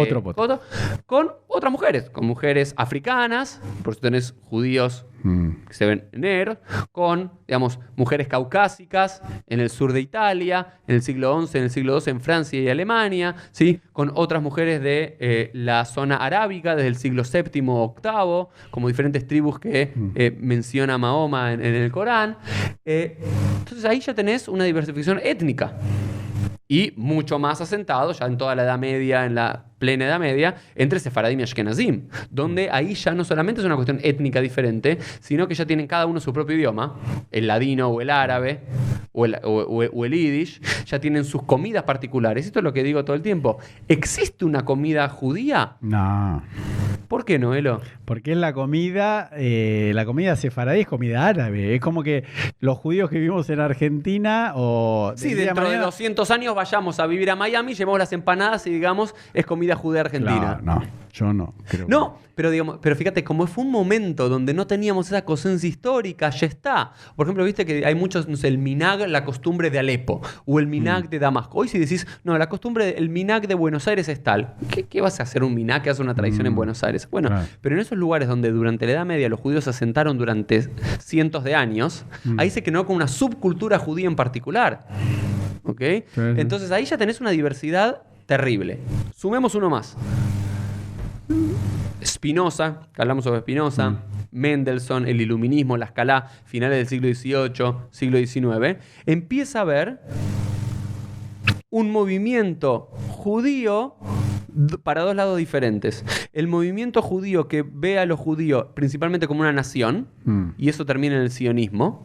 Con otras mujeres, con mujeres africanas, por eso tenés judíos que se ven negros, con, digamos, mujeres caucásicas en el sur de Italia, en el siglo XI, en el siglo XII en Francia y Alemania, ¿sí? Con otras mujeres de la zona arábiga desde el siglo VII o VIII, como diferentes tribus que menciona Mahoma en el Corán. Entonces ahí ya tenés una diversificación étnica. Y mucho más asentado, ya en toda la Edad Media, en la plena Edad Media, entre Sefaradim y Ashkenazim, donde ahí ya no solamente es una cuestión étnica diferente, sino que ya tienen cada uno su propio idioma, el ladino o el árabe o el yiddish, ya tienen sus comidas particulares. Esto es lo que digo todo el tiempo. ¿Existe una comida judía?
No.
¿Por qué, Noelo?
Porque es la comida sefaradí, es comida árabe. Es como que los judíos que vivimos en Argentina o...
Sí, dentro de 200 años vayamos a vivir a Miami, llevamos las empanadas y digamos, es comida judía argentina.
No, yo no.
No, pero fíjate, como fue un momento donde no teníamos esa conciencia histórica, ya está. Por ejemplo, viste que hay muchos, no sé, el minhag, la costumbre de Alepo, o el minhag de Damasco. Hoy si decís, no, la costumbre, el minhag de Buenos Aires es tal. ¿Qué vas a hacer un minhag que hace una tradición en Buenos Aires? Bueno, claro. Pero en esos lugares donde durante la Edad Media los judíos se asentaron durante cientos de años, ahí se creó con una subcultura judía en particular. ¿Ok? Sí. Entonces ahí ya tenés una diversidad terrible. Sumemos uno más. Spinoza, que hablamos sobre Spinoza, Mendelssohn, el iluminismo, la escala, finales del siglo XVIII, siglo XIX, empieza a haber un movimiento judío para dos lados diferentes. El movimiento judío que ve a los judíos principalmente como una nación, y eso termina en el sionismo,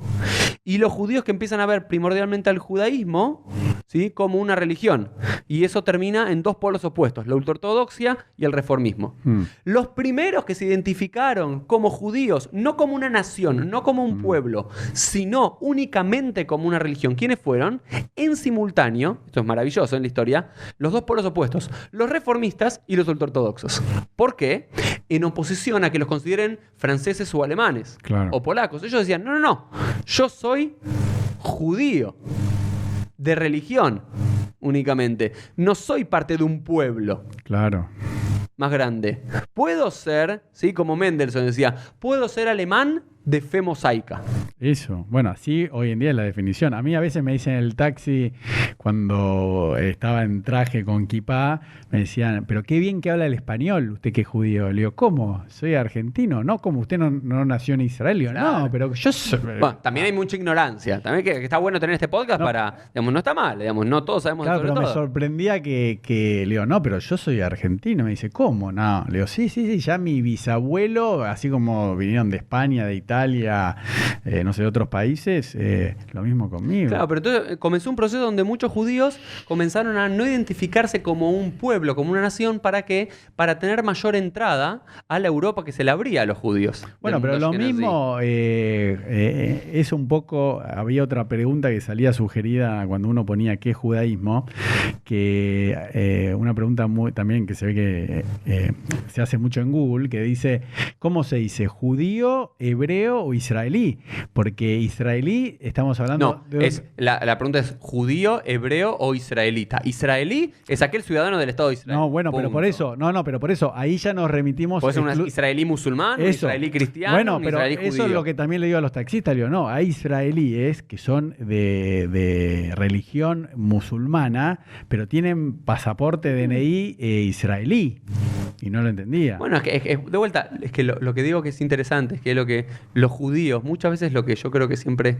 y los judíos que empiezan a ver primordialmente al judaísmo, ¿sí?, como una religión, y eso termina en dos polos opuestos, la ultraortodoxia y el reformismo. Los primeros que se identificaron como judíos, no como una nación, no como un pueblo, sino únicamente como una religión, ¿quiénes fueron? En simultáneo, esto es maravilloso en la historia, los dos polos opuestos, los reformistas y los ultraortodoxos. ¿Por qué? En oposición a que los consideren franceses o alemanes, claro, o polacos. Ellos decían, no, yo soy judío de religión únicamente, no soy parte de un pueblo.
Claro.
Más grande. Puedo ser, ¿sí?, como Mendelssohn decía, puedo ser alemán de fe mosaica.
Eso, bueno, así hoy en día es la definición. A mí a veces me dicen en el taxi, cuando estaba en traje con kipá, me decían, pero qué bien que habla el español, usted que es judío. Le digo, ¿cómo? Soy argentino, ¿no? Como usted no nació en Israel. Le digo, claro. No, pero yo soy...
Bueno, también hay mucha ignorancia. También que está bueno tener este podcast para, digamos, no está mal, digamos, no todos sabemos, claro, de todo.
Pero me sorprendía que le digo, no, pero yo soy argentino. Me dice, ¿cómo? No. Le digo, sí, ya mi bisabuelo, así como vinieron de España, de Italia, no sé, de otros países, lo mismo conmigo.
Claro, pero entonces comenzó un proceso donde muchos judíos comenzaron a no identificarse como un pueblo, como una nación, ¿para qué? Para tener mayor entrada a la Europa que se le abría a los judíos.
Bueno, pero lo mismo es un poco, había otra pregunta que salía sugerida cuando uno ponía qué es judaísmo, que una pregunta también que se ve que se hace mucho en Google, que dice, ¿cómo se dice? ¿Judío, hebreo o israelí? Porque israelí, estamos hablando...
No, la pregunta es ¿judío, hebreo o israelita? Israelí es aquel ciudadano del Estado de Israel.
No, bueno, pero por eso, ahí ya nos remitimos...
Puede ser un israelí musulmán, un israelí cristiano,
bueno,
un
pero
israelí
eso
judío.
Es lo que también le digo a los taxistas, le digo, no, hay israelíes que son de religión musulmana, pero tienen pasaporte DNI israelí. Y no lo entendía.
Bueno, de vuelta, es que lo que digo que es interesante, es que lo que los judíos, muchas veces lo que yo creo que siempre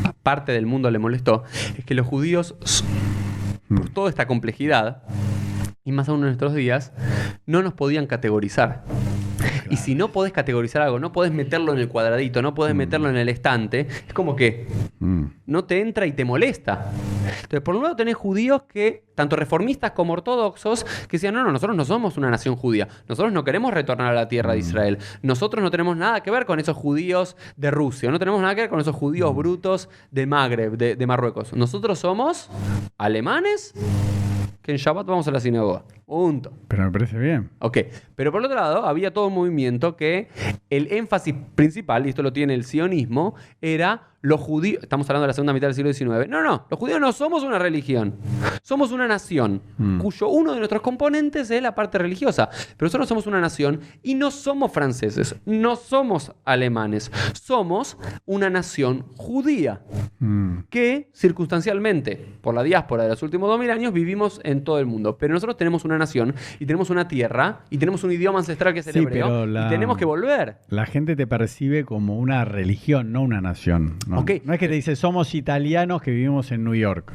a parte del mundo le molestó, es que los judíos, por toda esta complejidad, y más aún en nuestros días, no nos podían categorizar. Claro. Y si no podés categorizar algo, no podés meterlo en el cuadradito, no podés meterlo en el estante, es como que no te entra y te molesta. Entonces, por un lado tenés judíos que, tanto reformistas como ortodoxos, que decían, no, nosotros no somos una nación judía, nosotros no queremos retornar a la tierra de Israel, nosotros no tenemos nada que ver con esos judíos de Rusia, no tenemos nada que ver con esos judíos brutos de Magreb, de Marruecos. Nosotros somos alemanes que en Shabbat vamos a la sinagoga. Punto.
Pero me parece bien.
Ok. Pero por otro lado, había todo un movimiento que el énfasis principal, y esto lo tiene el sionismo, era los judíos. Estamos hablando de la segunda mitad del siglo XIX. No. Los judíos no somos una religión. Somos una nación, cuyo uno de nuestros componentes es la parte religiosa. Pero nosotros somos una nación y no somos franceses, no somos alemanes. Somos una nación judía que, circunstancialmente, por la diáspora de los últimos 2000 años, vivimos en todo el mundo. Pero nosotros tenemos una nación y tenemos una tierra y tenemos un idioma ancestral que es el hebreo y tenemos que volver.
La gente te percibe como una religión, no una nación. No, okay. No es que te dice somos italianos que vivimos en New York.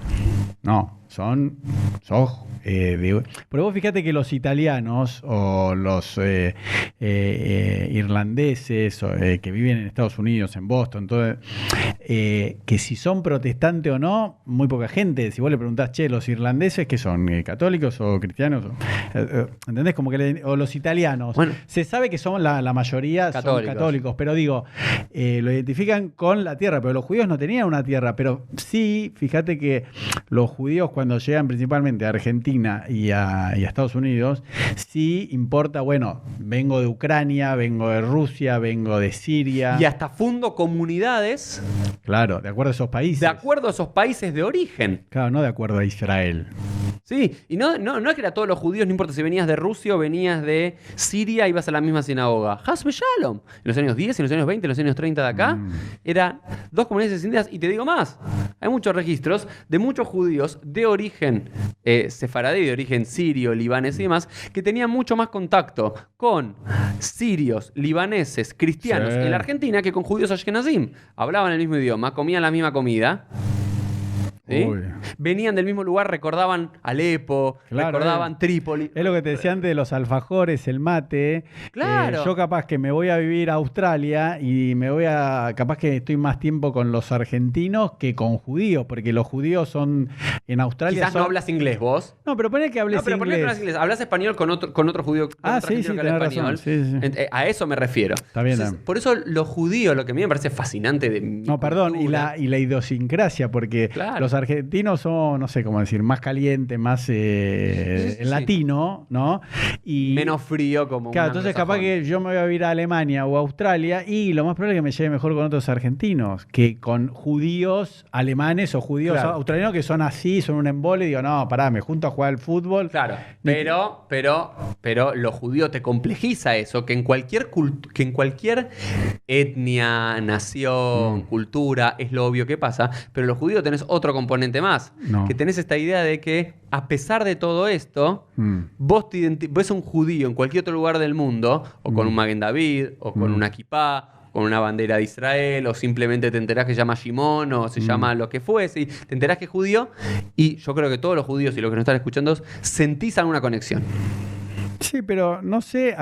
No, sos Pero vos fíjate que los italianos o los irlandeses que viven en Estados Unidos, en Boston, que si son protestantes o no, muy poca gente. Si vos le preguntás, los irlandeses, ¿qué son? ¿Católicos o cristianos? ¿Entendés? Como que o los italianos. Bueno, se sabe que son la mayoría son católicos, pero digo, lo identifican con la tierra, pero los judíos no tenían una tierra. Pero sí, fíjate que los judíos cuando llegan principalmente a Argentina y a Estados Unidos, sí importa, bueno, vengo de Ucrania, vengo de Rusia, vengo de Siria.
Y hasta fundo comunidades.
Claro, de acuerdo a esos países.
De acuerdo a esos países de origen.
Claro, no de acuerdo a Israel.
Sí, y no es que era todos los judíos, no importa si venías de Rusia o venías de Siria, ibas a la misma sinagoga. Hasbe Shalom. En los años 10, en los años 20, en los años 30 de acá, eran dos comunidades distintas. Y te digo más, hay muchos registros de muchos judíos de origen sefaradí, de origen sirio, libanés y demás, que tenían mucho más contacto con sirios, libaneses, cristianos en la Argentina que con judíos ashkenazim. Hablaban el mismo idioma, comían la misma comida. ¿Sí? Venían del mismo lugar, recordaban Alepo, recordaban Trípoli.
Es lo que te decía antes de los alfajores, el mate.
Claro.
Yo capaz que me voy a vivir a Australia y capaz que estoy más tiempo con los argentinos que con judíos, porque los judíos son en Australia.
Quizás no hablas inglés vos.
No, pero poné que hables inglés.
Hablas español con otro judío.
Sí, que habla español. Sí.
A eso me refiero.
Está bien.
Entonces, por eso los judíos, lo que a mí me parece fascinante de mi
cultura, y la idiosincrasia, porque los argentinos son, no sé cómo decir, más caliente, más latino, ¿no? Y
menos frío como
claro, entonces capaz que yo me voy a vivir a Alemania o a Australia y lo más probable es que me lleve mejor con otros argentinos que con judíos alemanes o judíos australianos que son así, son un embole y digo, no, pará, me junto a jugar al fútbol.
Claro, pero lo judío te complejiza eso, que en cualquier etnia, nación, cultura, es lo obvio que pasa, pero los judíos tenés otro componente más, que tenés esta idea de que a pesar de todo esto, vos ves un judío en cualquier otro lugar del mundo, o con un Maguen David, o con una kipá, con una bandera de Israel, o simplemente te enterás que se llama Shimon, o se llama lo que fuese, y te enterás que es judío, y yo creo que todos los judíos y los que nos están escuchando sentís alguna conexión.
Sí, pero no sé,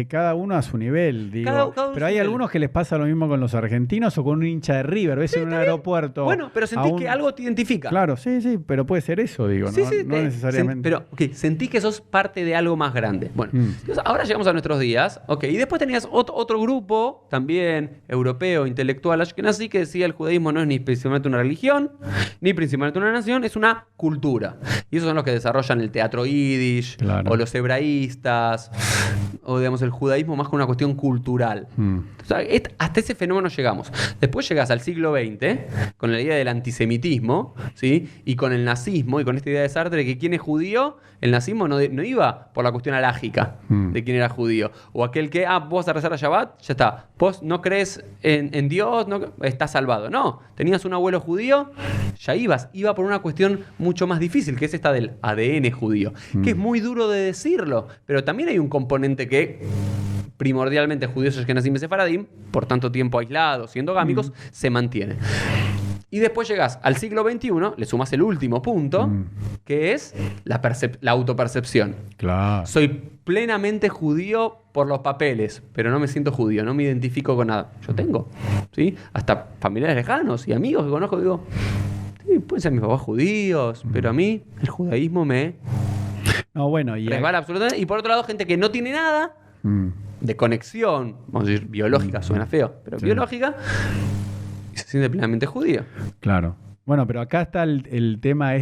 cada uno a su nivel, digo. Pero hay algunos que les pasa lo mismo con los argentinos o con un hincha de River, ves en un aeropuerto.
Bueno, pero sentís que algo te identifica.
Claro, sí, pero puede ser eso, digo, no necesariamente.
Pero sentís que sos parte de algo más grande. Bueno, entonces, ahora llegamos a nuestros días, y después tenías otro grupo, también europeo, intelectual, ashkenazí, que decía el judaísmo no es ni principalmente una religión, ni principalmente una nación, es una cultura. Y esos son los que desarrollan el teatro yiddish, o los hebraístas, o digamos el judaísmo más que una cuestión cultural. O sea, hasta ese fenómeno llegamos. Después llegas al siglo XX con la idea del antisemitismo, ¿sí? Y con el nazismo y con esta idea de Sartre de que quién es judío, el nazismo no iba por la cuestión alágica de quién era judío. O aquel que, vos vas a rezar a Shabbat, ya está. Vos no crees en Dios, no, estás salvado. No, tenías un abuelo judío, ya iba por una cuestión mucho más difícil, que es esta del ADN judío, que es muy duro de decirlo, pero también hay un componente que primordialmente judíos ashkenazim y sefaradim, por tanto tiempo aislados y endogámicos, se mantiene. Y después llegas al siglo XXI, le sumas el último punto, que es la autopercepción.
Claro.
Soy plenamente judío por los papeles, pero no me siento judío, no me identifico con nada. Yo tengo, ¿sí? Hasta familiares lejanos y amigos que conozco, digo, sí, pueden ser mis papás judíos, pero a mí el judaísmo me resbala absolutamente. Y por otro lado, gente que no tiene nada de conexión, vamos a decir biológica, suena feo, pero biológica, y se siente plenamente judío.
Claro. Bueno, pero acá está el tema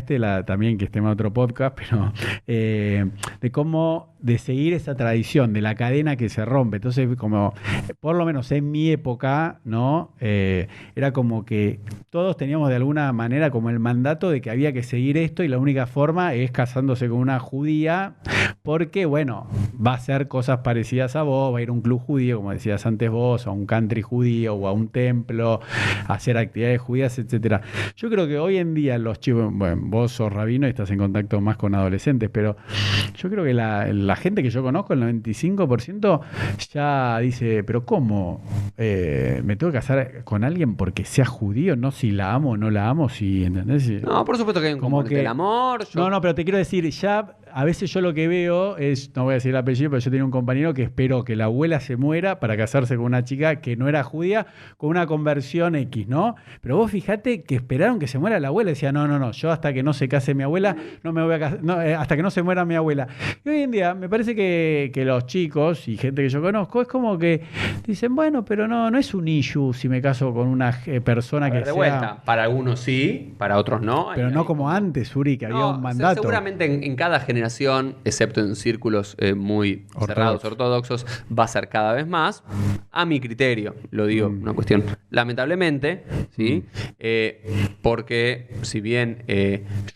también, que es tema de otro podcast, pero de cómo de seguir esa tradición, de la cadena que se rompe. Entonces, como por lo menos en mi época, ¿no? Era como que todos teníamos de alguna manera como el mandato de que había que seguir esto y la única forma es casándose con una judía, porque, bueno, va a hacer cosas parecidas a vos, va a ir a un club judío, como decías antes vos, a un country judío o a un templo, a hacer actividades judías, etcétera. Yo creo que hoy en día los chicos, bueno, vos sos rabino y estás en contacto más con adolescentes, pero yo creo que la gente que yo conozco, el 95%, ya dice, pero ¿cómo? ¿Me tengo que casar con alguien porque sea judío? No si la amo o no la amo, si, ¿entendés?
No, por supuesto que hay un componente del amor.
No, pero te quiero decir, ya a veces yo lo que veo es, no voy a decir el apellido, pero yo tenía un compañero que esperó que la abuela se muera para casarse con una chica que no era judía, con una conversión X, ¿no? Pero vos fijate que esperaron que se muera la abuela. Decía, no, yo hasta que no se case mi abuela, no me voy a casar, hasta que no se muera mi abuela. Y hoy en día me parece que los chicos y gente que yo conozco es como que dicen, bueno, pero no es un issue si me caso con una persona que
de
sea...
vuelta, para algunos sí, para otros no.
Pero no como antes, Uri, que había un mandato.
Seguramente en cada generación, excepto en círculos muy cerrados, ortodoxos, va a ser cada vez más, a mi criterio, lo digo, una cuestión, lamentablemente, ¿sí? Porque si bien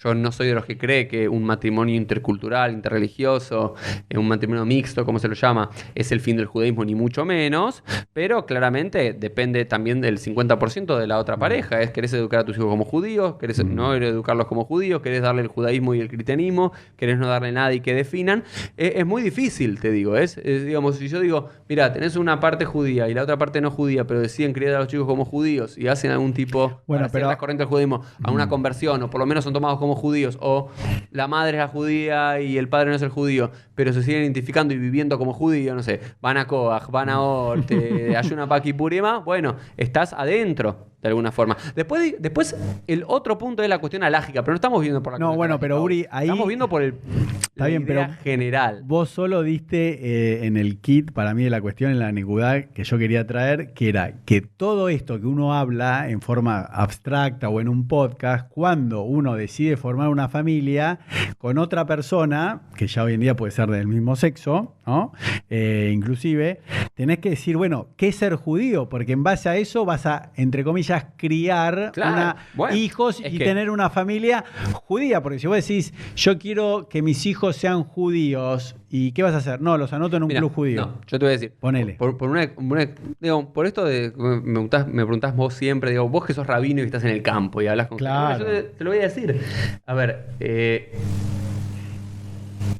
yo no soy de los que cree que un matrimonio intercultural, interreligioso, un matrimonio mixto, como se lo llama, es el fin del judaísmo, ni mucho menos, pero claramente depende también del 50% de la otra pareja. ¿Querés educar a tus hijos como judíos? ¿Querés no educarlos como judíos? ¿Querés darle el judaísmo y el cristianismo? ¿Querés no darle nada y que definan? Es muy difícil, te digo. Digamos, si yo digo, mira, tenés una parte judía y la otra parte no judía, pero deciden criar a los chicos como judíos y hacen algún tipo, para las corrientes del judaísmo, a una conversión, o por lo menos son tomados como judíos, o la madre es la judía y el padre no es el judío, pero se siguen identificando y viviendo como judío, no sé, van a Koach, van a Ort, Ayuna Paki Purima, bueno, estás adentro de alguna forma. Después el otro punto es la cuestión alágica, pero no estamos viendo por la
No, bueno, pero Uri, ahí...
Estamos viendo por la idea general.
Vos solo diste en el kit, para mí, de la cuestión, en la nigudá que yo quería traer, que era que todo esto que uno habla en forma abstracta o en un podcast, cuando uno decide formar una familia con otra persona, que ya hoy en día puede ser del mismo sexo, ¿no? Inclusive, tenés que decir, bueno, ¿qué es ser judío? Porque en base a eso vas a, entre comillas, criar hijos y tener una familia judía. Porque si vos decís, yo quiero que mis hijos sean judíos, ¿y qué vas a hacer? No, los anoto en un club judío. No,
yo te voy a decir.
Ponele.
Por esto de me preguntás vos siempre, digo, vos que sos rabino y que estás en el campo y hablas con
claro.
gente. Yo te lo voy a decir. A ver,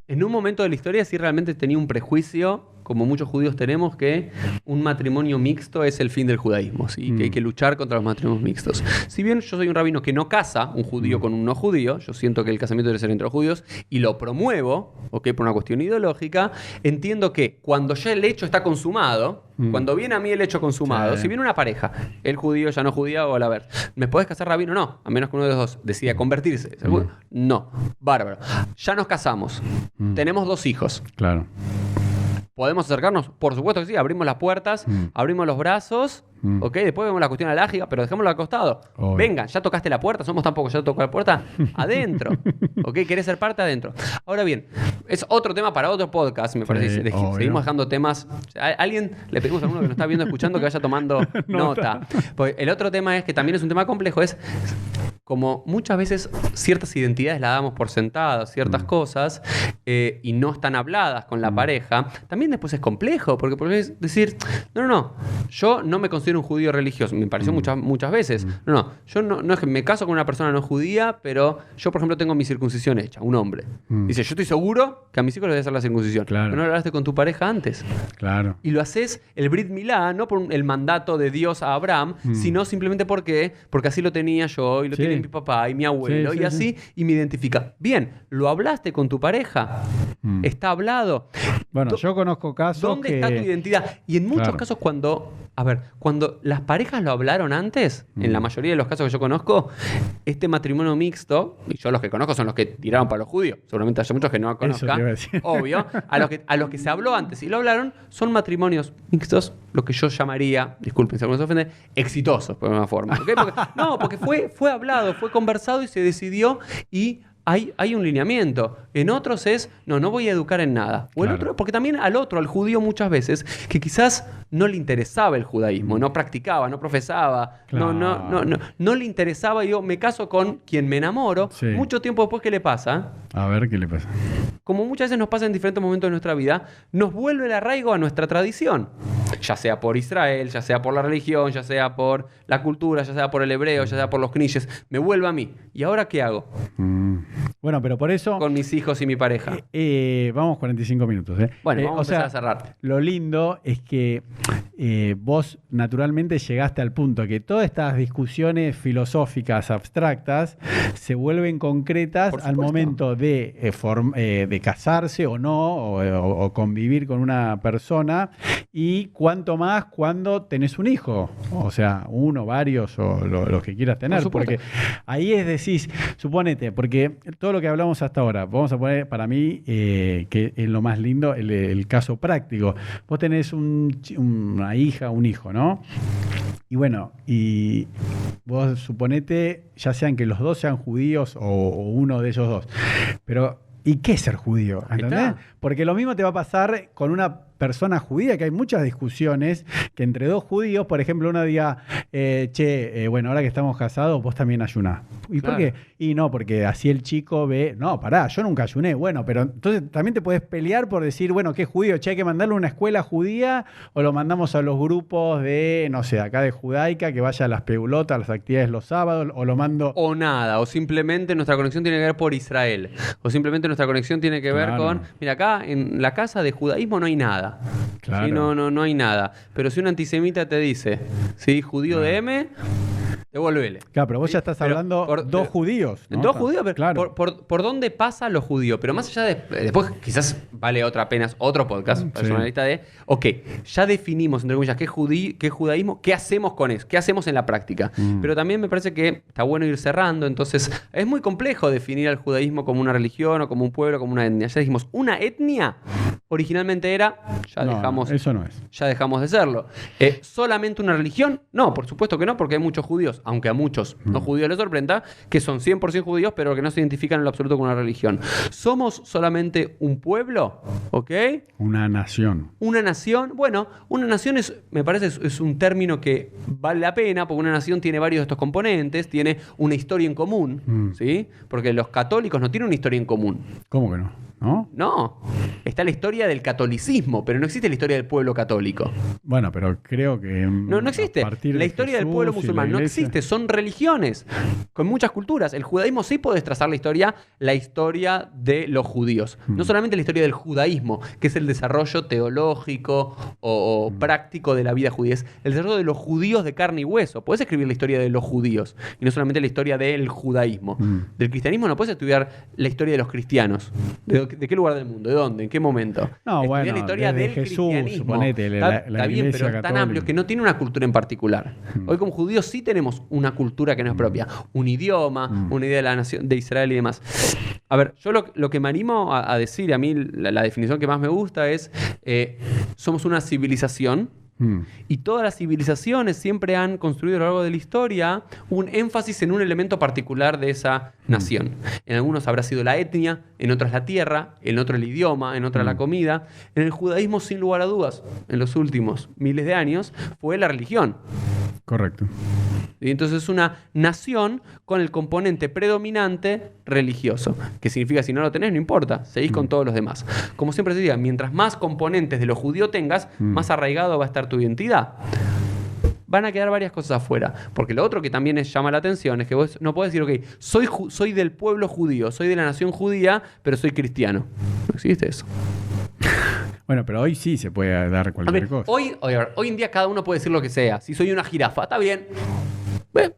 en un momento de la historia sí realmente tenía un prejuicio, como muchos judíos tenemos, que un matrimonio mixto es el fin del judaísmo, ¿sí? Que hay que luchar contra los matrimonios mixtos. Si bien yo soy un rabino que no casa un judío con un no judío, yo siento que el casamiento debe ser entre los judíos y lo promuevo, ¿okay? Por una cuestión ideológica, entiendo que cuando ya el hecho está consumado, cuando viene a mí el hecho consumado, si viene una pareja, el judío ya no judía, o a ver, ¿me podés casar rabino? No, a menos que uno de los dos decida convertirse. No, bárbaro. Ya nos casamos, tenemos 2 hijos.
Claro.
¿Podemos acercarnos? Por supuesto que sí. Abrimos las puertas, abrimos los brazos, ¿ok? Después vemos la cuestión alágica, pero dejémoslo al costado. Obvio. Venga, ya tocaste la puerta, somos tampoco, ya tocó la puerta, adentro. ¿Ok? ¿Querés ser parte? Adentro. Ahora bien, es otro tema para otro podcast, me parece. Seguimos dejando temas. Alguien, le pedimos a uno que nos está viendo, escuchando, que vaya tomando nota. Porque el otro tema es que también es un tema complejo, es como muchas veces ciertas identidades las damos por sentadas, ciertas cosas, y no están habladas con la pareja, también después es complejo, porque podés decir, no, yo no me considero un judío religioso, me pareció muchas veces, yo no es que me caso con una persona no judía, pero yo, por ejemplo, tengo mi circuncisión hecha, un hombre. Dice, yo estoy seguro que a mis hijos les voy a hacer la circuncisión. Claro. Pero no lo hablaste con tu pareja antes.
Claro.
Y lo haces el Brit Milá, no por el mandato de Dios a Abraham, sino simplemente porque así lo tenía yo, y lo tiene mi papá y mi abuelo, y así, y me identifica. Bien, ¿lo hablaste con tu pareja? ¿Está hablado?
Bueno, yo conozco casos
¿Dónde está tu identidad? Y en muchos casos cuando las parejas lo hablaron antes, en la mayoría de los casos que yo conozco, este matrimonio mixto, y yo los que conozco son los que tiraron para los judíos, seguramente hay muchos que no conozcan, obvio, a los que se habló antes y lo hablaron, son matrimonios mixtos, lo que yo llamaría, disculpen si alguno se ofende, exitosos, por alguna forma. ¿Okay? Porque fue hablado, fue conversado y se decidió, y hay un lineamiento. En otros es, no voy a educar en nada. O el otro, porque también al judío muchas veces, que quizás no le interesaba el judaísmo, no practicaba, no profesaba, no le interesaba, yo me caso con quien me enamoro, mucho tiempo después, ¿qué le pasa?
A ver, ¿qué le pasa?
Como muchas veces nos pasa en diferentes momentos de nuestra vida, nos vuelve el arraigo a nuestra tradición. Ya sea por Israel, ya sea por la religión, ya sea por la cultura, ya sea por el hebreo, ya sea por los knishes, me vuelve a mí. ¿Y ahora qué hago?
Bueno, pero por eso...
Con mis hijos y mi pareja.
Vamos 45 minutos.
Bueno, vamos a empezar a cerrar.
Lo lindo es que vos naturalmente llegaste al punto que todas estas discusiones filosóficas abstractas se vuelven concretas al momento de casarse o no, o convivir con una persona, y cuánto más cuando tenés un hijo, o sea, uno, varios o los que quieras tener, porque ahí decís, suponete, porque todo lo que hablamos hasta ahora, vamos a poner para mí que es lo más lindo el caso práctico. Vos tenés una hija, un hijo, ¿no? Y bueno, y vos suponete, ya sean que los dos sean judíos o uno de ellos dos, pero ¿y qué es ser judío? ¿Entendés? Porque lo mismo te va a pasar con una persona judía, que hay muchas discusiones que entre dos judíos, por ejemplo, uno diga, bueno, ahora que estamos casados, vos también ayunás. ¿Y por qué? Y no, porque así el chico ve, no, pará, yo nunca ayuné. Bueno, pero entonces también te puedes pelear por decir, bueno, ¿qué es judío? Che, hay que mandarlo a una escuela judía o lo mandamos a los grupos de, no sé, acá de judaica, que vaya a las peulotas, a las actividades los sábados, o lo mando...
O nada, o simplemente nuestra conexión tiene que ver por Israel, o simplemente nuestra conexión tiene que ver con, mira, acá en la casa de judaísmo no hay nada.
Claro.
¿Sí? No hay nada. Pero si un antisemita te dice, ¿sí? Judío de M, devuélvele.
Claro, pero vos ya estás hablando dos judíos, ¿no?
Dos judíos, pero
claro.
¿por dónde pasa lo judío? Pero más allá de... Después quizás vale apenas otro podcast, personalista de... Ok, ya definimos, entre comillas, qué es judaísmo, qué hacemos con eso, qué hacemos en la práctica. Pero también me parece que está bueno ir cerrando, entonces es muy complejo definir al judaísmo como una religión o como un pueblo, como una etnia. Ya dijimos, una etnia originalmente era...
eso no es.
Ya dejamos de serlo. ¿Solamente una religión? No, por supuesto que no, porque hay muchos judíos, aunque a muchos no judíos les sorprenda, que son 100% judíos, pero que no se identifican en lo absoluto con una religión. ¿Somos solamente un pueblo? ¿Ok?
Una nación.
Una nación, bueno, una nación me parece es un término que vale la pena, porque una nación tiene varios de estos componentes, tiene una historia en común, ¿sí? Porque los católicos no tienen una historia en común.
¿Cómo que no? ¿No?
No, está la historia del catolicismo, pero no existe la historia del pueblo católico.
Bueno, pero creo que...
No existe. La historia del pueblo musulmán no existe, son religiones, con muchas culturas. El judaísmo sí puede trazar la historia de los judíos. No solamente la historia del judaísmo, que es el desarrollo teológico o práctico de la vida judía. Es el desarrollo de los judíos de carne y hueso. Puedes escribir la historia de los judíos, y no solamente la historia del judaísmo. Del cristianismo no puedes estudiar la historia de los cristianos. ¿De qué lugar del mundo? ¿De dónde? ¿En qué momento?
No, bueno,
la historia del
Jesús,
cristianismo.
suponete,
está bien, pero es tan amplio que no tiene una cultura en particular. Hoy como judíos sí tenemos una cultura que no es propia. Un idioma, una idea de la nación de Israel y demás. A ver, yo lo que me animo a decir, a mí la definición que más me gusta es somos una civilización. Y todas las civilizaciones siempre han construido a lo largo de la historia un énfasis en un elemento particular de esa nación. En algunos habrá sido la etnia, en otras la tierra, en otro el idioma, en otra la comida. En el judaísmo, sin lugar a dudas, en los últimos miles de años, fue la religión.
Correcto.
Y entonces es una nación con el componente predominante religioso, que significa si no lo tenés no importa, seguís con todos los demás. Como siempre se dice, mientras más componentes de lo judío tengas, más arraigado va a estar tu identidad. Van a quedar varias cosas afuera, porque lo otro que también llama la atención es que vos no podés decir, ok, soy del pueblo judío, soy de la nación judía, pero soy cristiano. No existe eso.
Bueno, pero hoy sí se puede dar cualquier cosa.
Hoy en día cada uno puede decir lo que sea. Si soy una jirafa, está bien.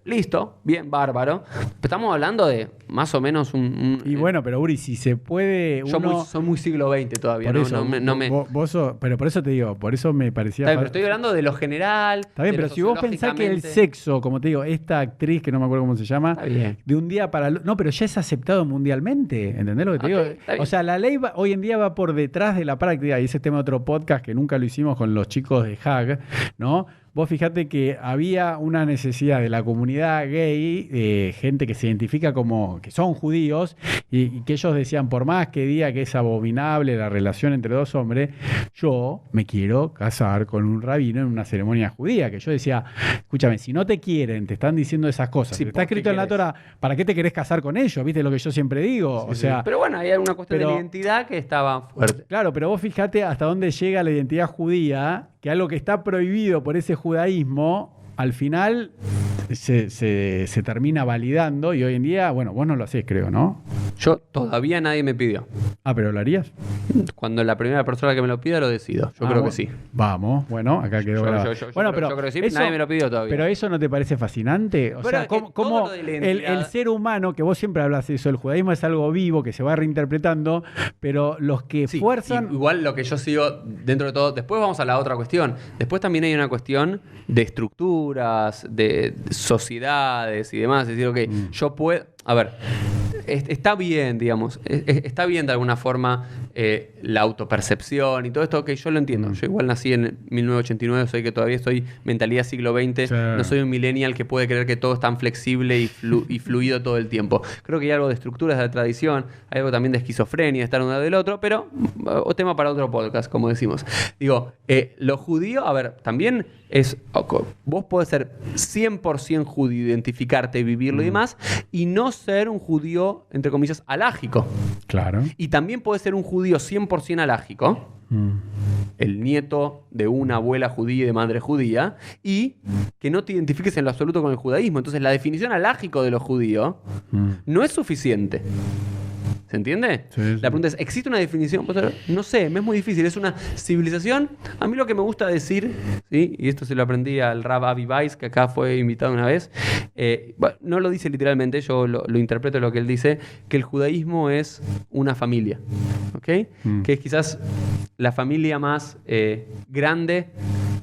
Listo, bien, bárbaro. Estamos hablando de más o menos
Y bueno, pero Uri, si se puede...
Soy muy siglo XX todavía.
Por eso, pero por eso te digo, por eso me parecía...
Está bien, pero estoy hablando de lo general.
Está bien, pero si vos pensás que el sexo, como te digo, esta actriz, que no me acuerdo cómo se llama, de un día para... No, pero ya es aceptado mundialmente, ¿entendés lo que te digo? O sea, la ley hoy en día va por detrás de la práctica, y ese tema de otro podcast que nunca lo hicimos con los chicos de Hag, ¿no? Vos fijate que había una necesidad de la comunidad gay, gente que se identifica como que son judíos, y que ellos decían, por más que diga que es abominable la relación entre dos hombres, yo me quiero casar con un rabino en una ceremonia judía. Que yo decía, escúchame, si no te quieren, te están diciendo esas cosas, sí, está escrito en la Torah, ¿para qué te querés casar con ellos? ¿Viste lo que yo siempre digo?
Sí, o sea, sí. Pero bueno, hay una cuestión de la identidad que estaba fuerte.
Claro, pero vos fijate hasta dónde llega la identidad judía, que algo que está prohibido por ese judaísmo, al final se termina validando y hoy en día, bueno, vos no lo hacés, creo, ¿no?
Yo todavía nadie me pidió.
Ah, ¿pero lo harías?
Cuando la primera persona que me lo pida lo decido. Yo creo que sí.
Vamos, bueno, acá quedó grabado.
Yo creo que sí, eso, nadie me lo pidió todavía.
Pero ¿eso no te parece fascinante? O sea, ¿cómo el ser humano, que vos siempre hablas de eso, el judaísmo es algo vivo que se va reinterpretando, pero los que fuerzan...
Igual lo que yo sigo dentro de todo... Después vamos a la otra cuestión. Después también hay una cuestión de estructuras, de sociedades y demás. Es decir, ok, yo puedo... A ver... Está bien, digamos, está bien de alguna forma la autopercepción y todo esto, que yo lo entiendo. Yo igual nací en 1989, soy que todavía estoy mentalidad siglo XX, sí. No soy un millennial que puede creer que todo es tan flexible y fluido todo el tiempo. Creo que hay algo de estructuras de la tradición, hay algo también de esquizofrenia, de estar uno del otro, pero tema para otro podcast, como decimos. Digo, lo judío, a ver, también es... Vos podés ser 100% judío, identificarte, vivirlo y demás, y no ser un judío, entre comillas, alágico.
Claro.
Y también podés ser un judío 100% alágico, el nieto de una abuela judía y de madre judía, y que no te identifiques en lo absoluto con el judaísmo. Entonces, la definición alágico de lo judío no es suficiente. ¿Se entiende? Sí. La pregunta es, ¿existe una definición? No sé, me es muy difícil. Es una civilización. A mí lo que me gusta decir, ¿sí? Y esto se lo aprendí al Rav Avi Weiss, que acá fue invitado una vez. Bueno, no lo dice literalmente, yo lo interpreto lo que él dice, que el judaísmo es una familia. ¿Ok? Que es quizás la familia más grande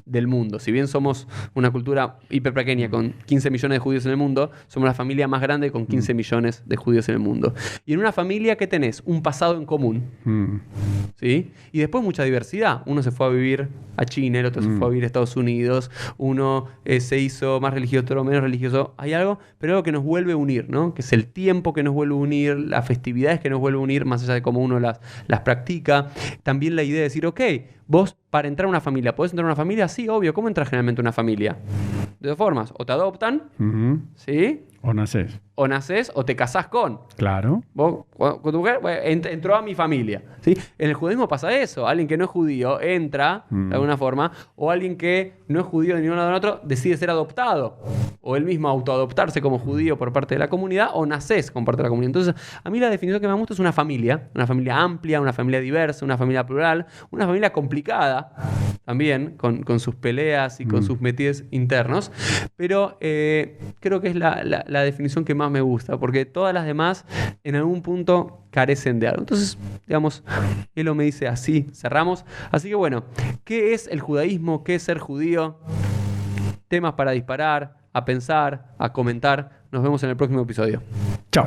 del mundo. Si bien somos una cultura hiperpequeña con 15 millones de judíos en el mundo, somos la familia más grande con 15 millones de judíos en el mundo. Y en una familia que tenés un pasado en común, ¿sí? Y después mucha diversidad. Uno se fue a vivir a China, el otro se fue a vivir a Estados Unidos, uno se hizo más religioso, otro menos religioso. Hay algo, pero algo que nos vuelve a unir, ¿no? Que es el tiempo que nos vuelve a unir, las festividades que nos vuelve a unir, más allá de cómo uno las practica. También la idea de decir, ok, vos para entrar a una familia, ¿podés entrar a una familia? Sí, obvio. ¿Cómo entras generalmente a una familia? De dos formas. O te adoptan, ¿sí?
O nacés.
O nacés o te casás con.
Claro.
Vos, con tu mujer, entró a mi familia, ¿sí? En el judaísmo pasa eso. Alguien que no es judío entra, de alguna forma, o alguien que no es judío de ningún lado de otro decide ser adoptado. O él mismo autoadoptarse como judío por parte de la comunidad, o nacés como parte de la comunidad. Entonces, a mí la definición que me gusta es una familia amplia, una familia diversa, una familia plural, una familia complicada también, con sus peleas y con sus metides internos. Pero creo que es la definición que más me gusta, porque todas las demás en algún punto carecen de algo. Entonces, digamos, él me dice así, cerramos. Así que bueno, ¿qué es el judaísmo? ¿Qué es ser judío? Temas para disparar, a pensar, a comentar. Nos vemos en el próximo episodio.
Chao.